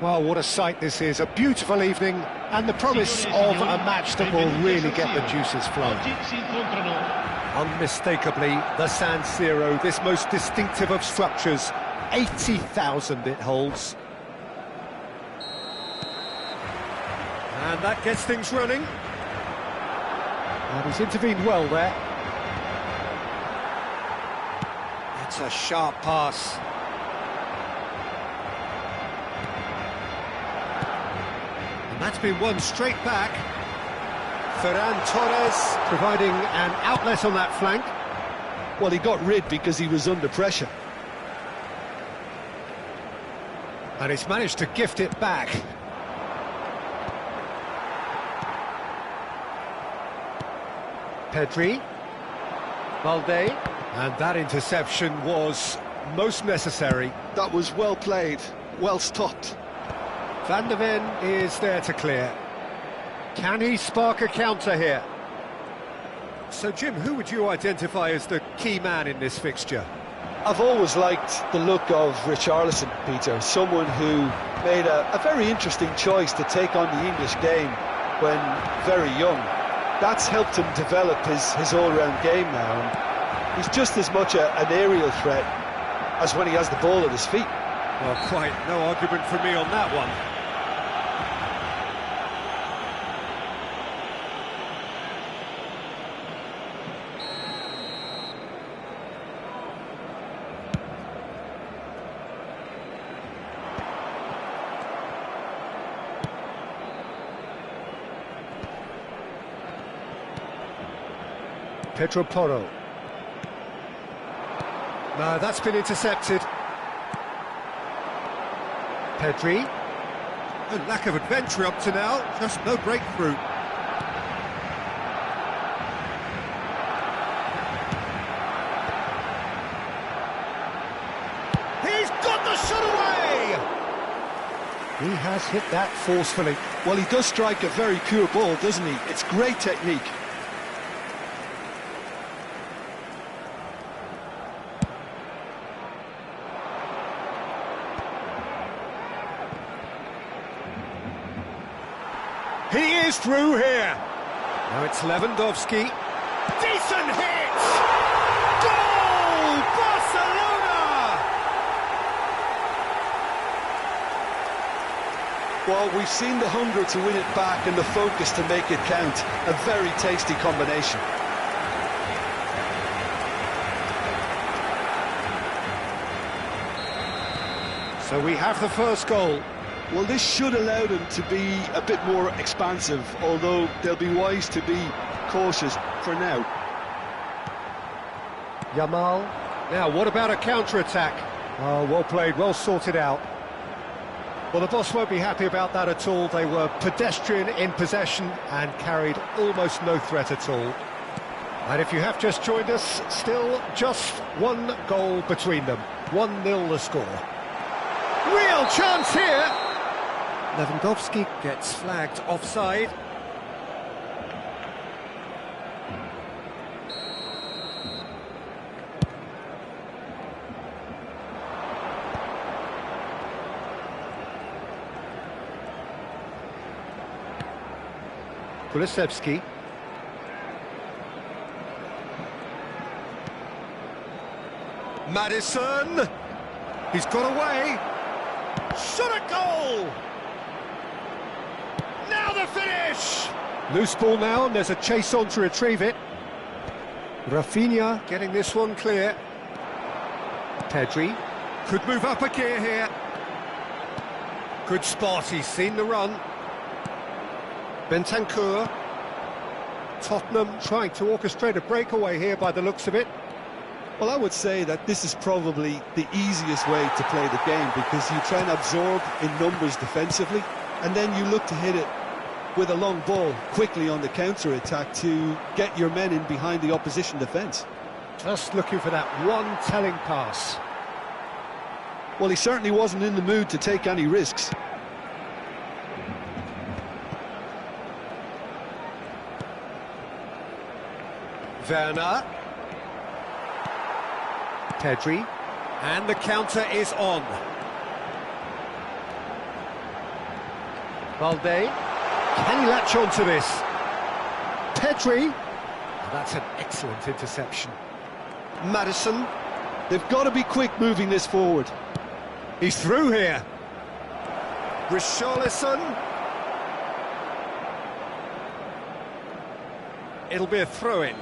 Well, what a sight this is. A beautiful evening and the promise of a match that will really get the juices flowing. Unmistakably, the San Siro, this most distinctive of structures. 80,000 it holds. And that gets things running. And he's intervened well there. It's a sharp pass. And that's been won straight back. Ferran Torres providing an outlet on that flank. Well, he got rid because he was under pressure. And he's managed to gift it back. Pedri. Valde. And that interception was most necessary. That was well played, well stopped. Van der Ven is there to clear. Can he spark a counter here? So, Jim, who would you identify as the key man in this fixture? I've always liked the look of Richarlison, Peter, someone who made a very interesting choice to take on the English game when very young. That's helped him develop his all-round game now, and he's just as much an aerial threat as when he has the ball at his feet. Well, quite no argument from me on that one. Pedro Porro. No, that's been intercepted. Pedri. A lack of adventure up to now, just no breakthrough. He's got the shot away! He has hit that forcefully. Well, he does strike a very pure ball, doesn't he? It's great technique. He is through here. Now it's Lewandowski. Decent hit! Goal! Barcelona! Well, we've seen the hunger to win it back and the focus to make it count. A very tasty combination. So we have the first goal. Well, this should allow them to be a bit more expansive, although they'll be wise to be cautious for now. Yamal. Now, what about a counter-attack? Oh, well played, well sorted out. Well, the boss won't be happy about that at all. They were pedestrian in possession and carried almost no threat at all. And if you have just joined us, still just one goal between them. 1-0 the score. Real chance here! Lewandowski gets flagged offside. Kulusevski. Madison! He's got away! Shot a goal! Now the finish! Loose ball now, and there's a chase on to retrieve it. Rafinha getting this one clear. Pedri could move up a gear here. Good spot, he's seen the run. Bentancur. Tottenham trying to orchestrate a breakaway here by the looks of it. Well, I would say that this is probably the easiest way to play the game, because you try and absorb in numbers defensively, and then you look to hit it with a long ball quickly on the counter-attack to get your men in behind the opposition defence. Just looking for that one telling pass. Well, he certainly wasn't in the mood to take any risks. Werner. Pedri. And the counter is on. Valde. Can he latch on to this? Pedri. That's an excellent interception. Madison. They've got to be quick moving this forward. He's through here. Richarlison. It'll be a throw-in.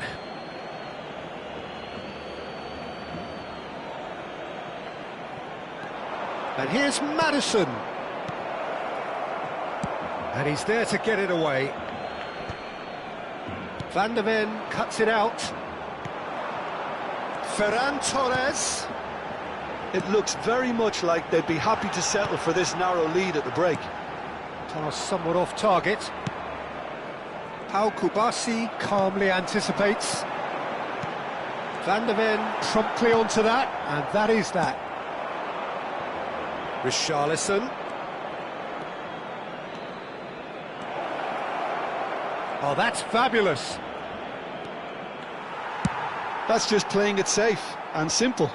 And here's Maddison. And he's there to get it away. Van der Ven cuts it out. Ferran Torres. It looks very much like they'd be happy to settle for this narrow lead at the break. Pass somewhat off target. Pau Kubasi calmly anticipates. Van der Ven promptly onto that, and that is that. Richarlison. Oh, that's fabulous. That's just playing it safe and simple.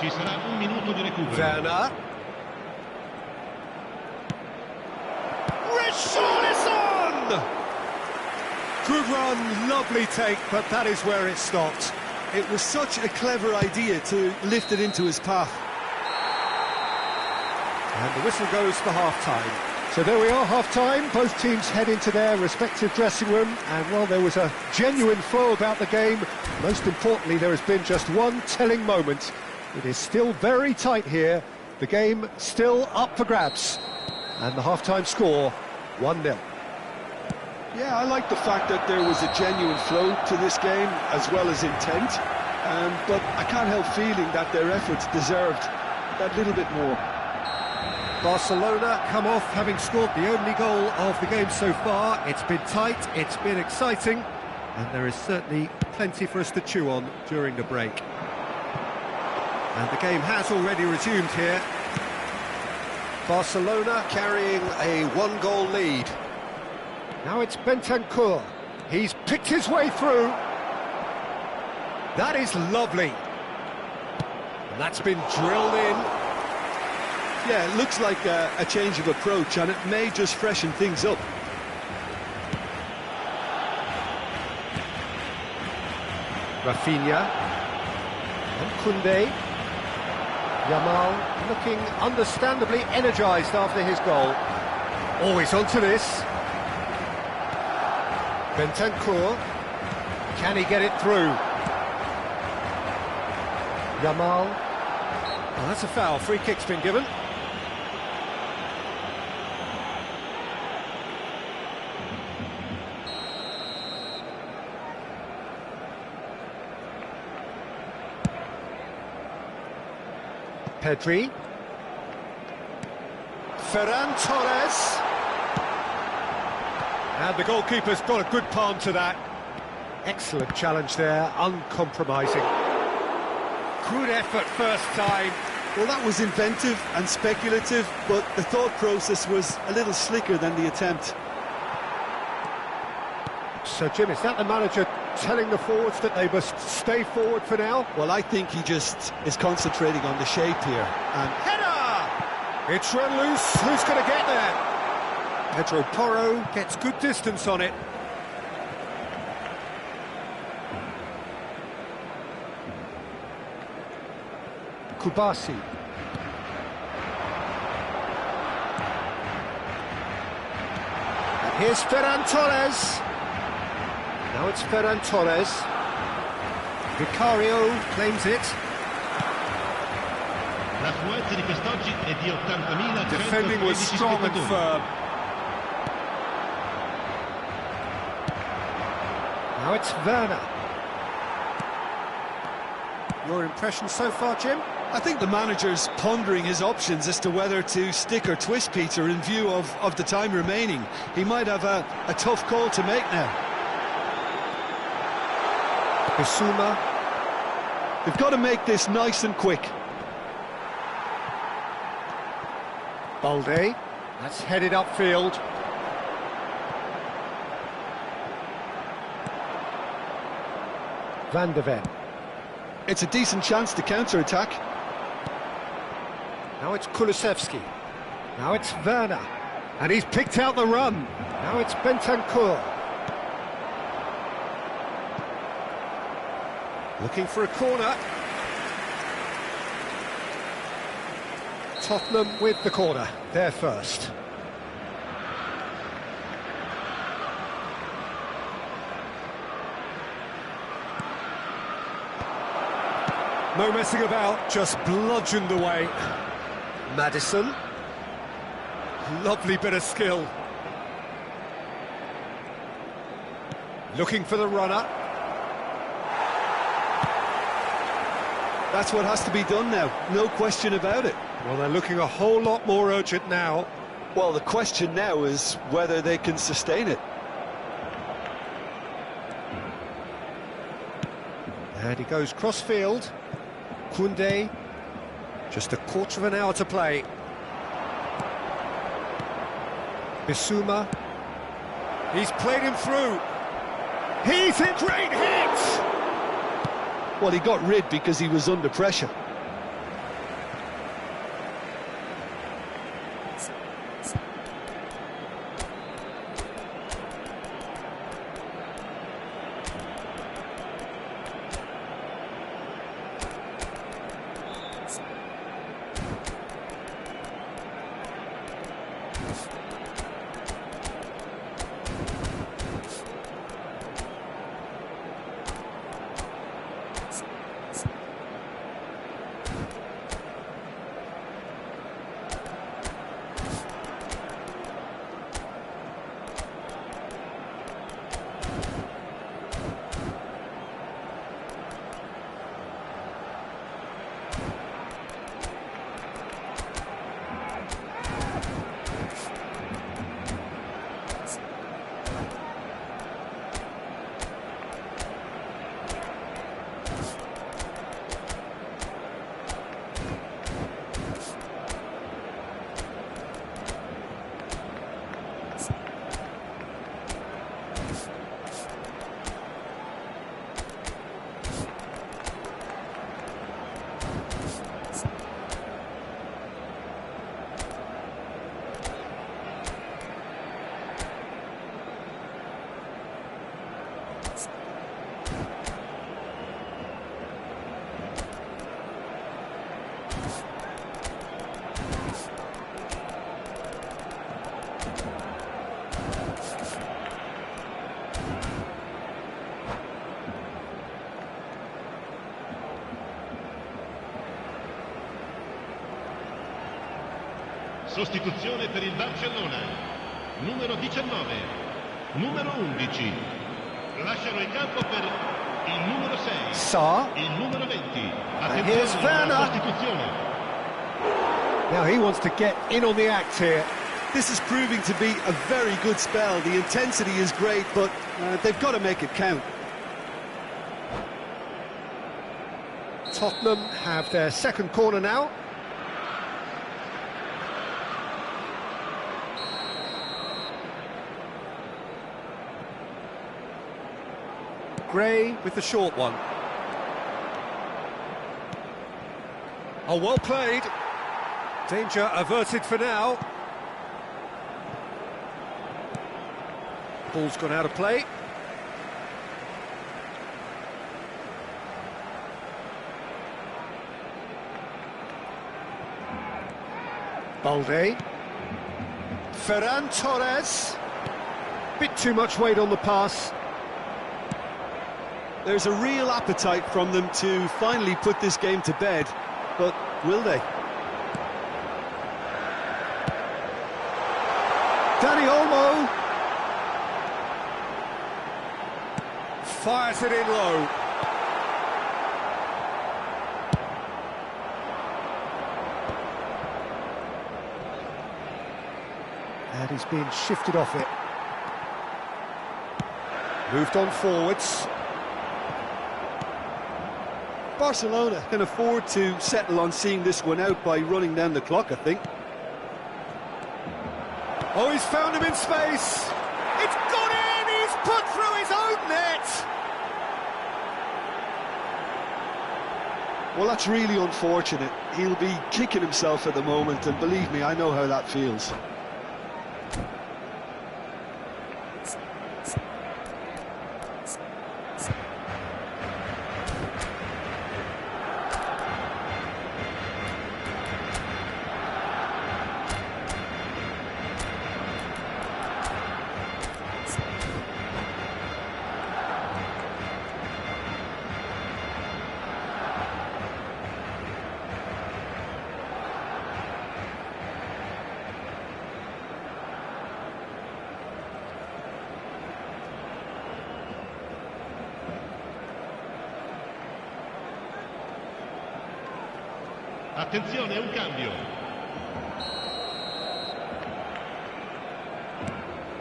Ci sarà un minuto di recupero. Werner. Richarlison! Good run, lovely take, but that is where it stopped. It was such a clever idea to lift it into his path. And the whistle goes for half-time. So there we are, half-time. Both teams head into their respective dressing room. And while there was a genuine flow about the game, most importantly, there has been just one telling moment. It is still very tight here. The game still up for grabs. And the half-time score, 1-0. Yeah, I like the fact that there was a genuine flow to this game, as well as intent. But I can't help feeling that their efforts deserved that little bit more. Barcelona come off having scored the only goal of the game so far. It's been tight, it's been exciting, and there is certainly plenty for us to chew on during the break. And the game has already resumed here. Barcelona carrying a one-goal lead. Now it's Bentancur. He's picked his way through. That is lovely. And that's been drilled in. Yeah, it looks like a change of approach, and it may just freshen things up. Rafinha. And Koundé. Yamal looking understandably energised after his goal. Always onto this. Bentancur. Can he get it through? Yamal. Oh, that's a foul. Free kick's been given. Pedri. Ferran Torres. And the goalkeeper's got a good palm to that. Excellent challenge there, uncompromising. Good effort first time. Well, that was inventive and speculative, but the thought process was a little slicker than the attempt. So, Jim, is that the manager telling the forwards that they must stay forward for now? Well, I think he just is concentrating on the shape here. And header! It's run loose. Who's going to get there? Pedro Porro gets good distance on it. Kubasi. And here's Ferran Torres. Now it's Ferran Torres. Vicario claims it. L'affluenza di quest'oggi è di 80.000. Defending was strong and firm. Now it's Werner. Your impression so far, Jim? I think the manager's pondering his options as to whether to stick or twist Peter in view of the time remaining. He might have a tough call to make now. Bissouma. They've got to make this nice and quick. Balde. That's headed upfield. Van der Ven. It's a decent chance to counter-attack. Now it's Kulusevski. Now it's Werner. And he's picked out the run. Now it's Bentancur. Looking for a corner. Tottenham with the corner, they're first. No messing about, just bludgeoned away. Maddison. Lovely bit of skill. Looking for the runner. That's what has to be done now, no question about it. Well, they're looking a whole lot more urgent now. Well, the question now is whether they can sustain it. And he goes cross-field. Koundé, just a quarter of an hour to play. Bissouma, he's played him through. He's a great hit! Well, he got rid because he was under pressure. Sostituzione per il Barcellona. Numero 19, numero 11. Lasciano il campo per il numero 6. Sarr. Il numero 20. And here's Attenzione alla Werner. sostituzione. Now he wants to get in on the act here. This is proving to be a very good spell. The intensity is great, but they've got to make it count. Tottenham have their second corner now. Gray with the short one. Oh, well played. Danger averted for now. Ball's gone out of play. Balde. Ferran Torres. Bit too much weight on the pass. There's a real appetite from them to finally put this game to bed, but will they? Danny Olmo. Fires it in low. And he's being shifted off it. Moved on forwards. Barcelona can afford to settle on seeing this one out by running down the clock, I think. Oh, he's found him in space. It's gone in. He's put through his own net. Well, that's really unfortunate. He'll be kicking himself at the moment, and believe me, I know how that feels. Attenzione, un cambio.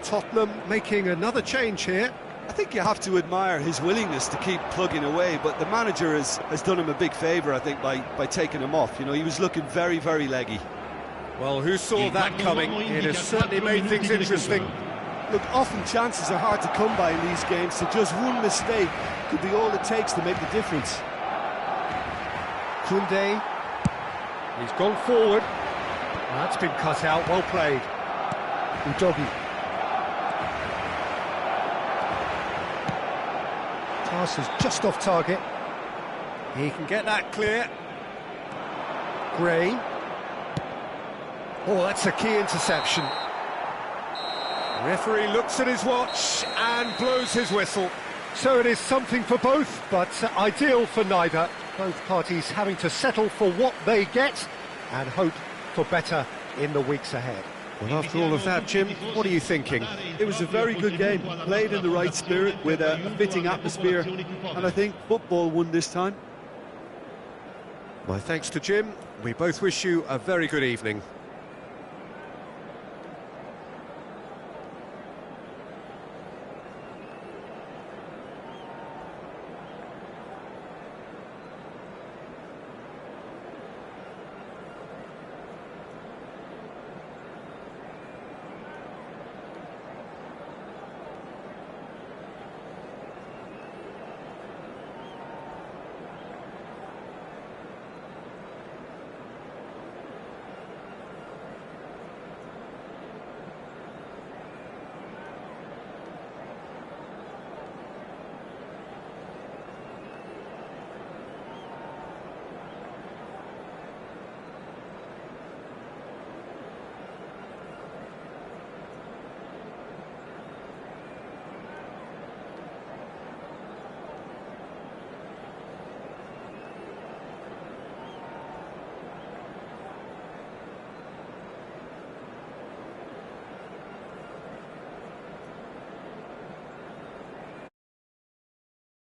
Tottenham making another change here. I think you have to admire his willingness to keep plugging away, but the manager has done him a big favour, I think, by taking him off. You know, he was looking very, very leggy. Well, who saw that coming? It has certainly made things interesting. Look, often chances are hard to come by in these games, so just one mistake could be all it takes to make the difference. Koundé, he's gone forward. That's been cut out, well played. Udogi. Pass is just off target. He can get that clear. Gray. Oh, that's a key interception. Referee looks at his watch and blows his whistle. So it is something for both, but ideal for neither. Both parties having to settle for what they get and hope for better in the weeks ahead. Well, after all of that, Jim, what are you thinking? It was a very good game, played in the right spirit with a fitting atmosphere, and I think football won this time. My thanks to Jim. We both wish you a very good evening.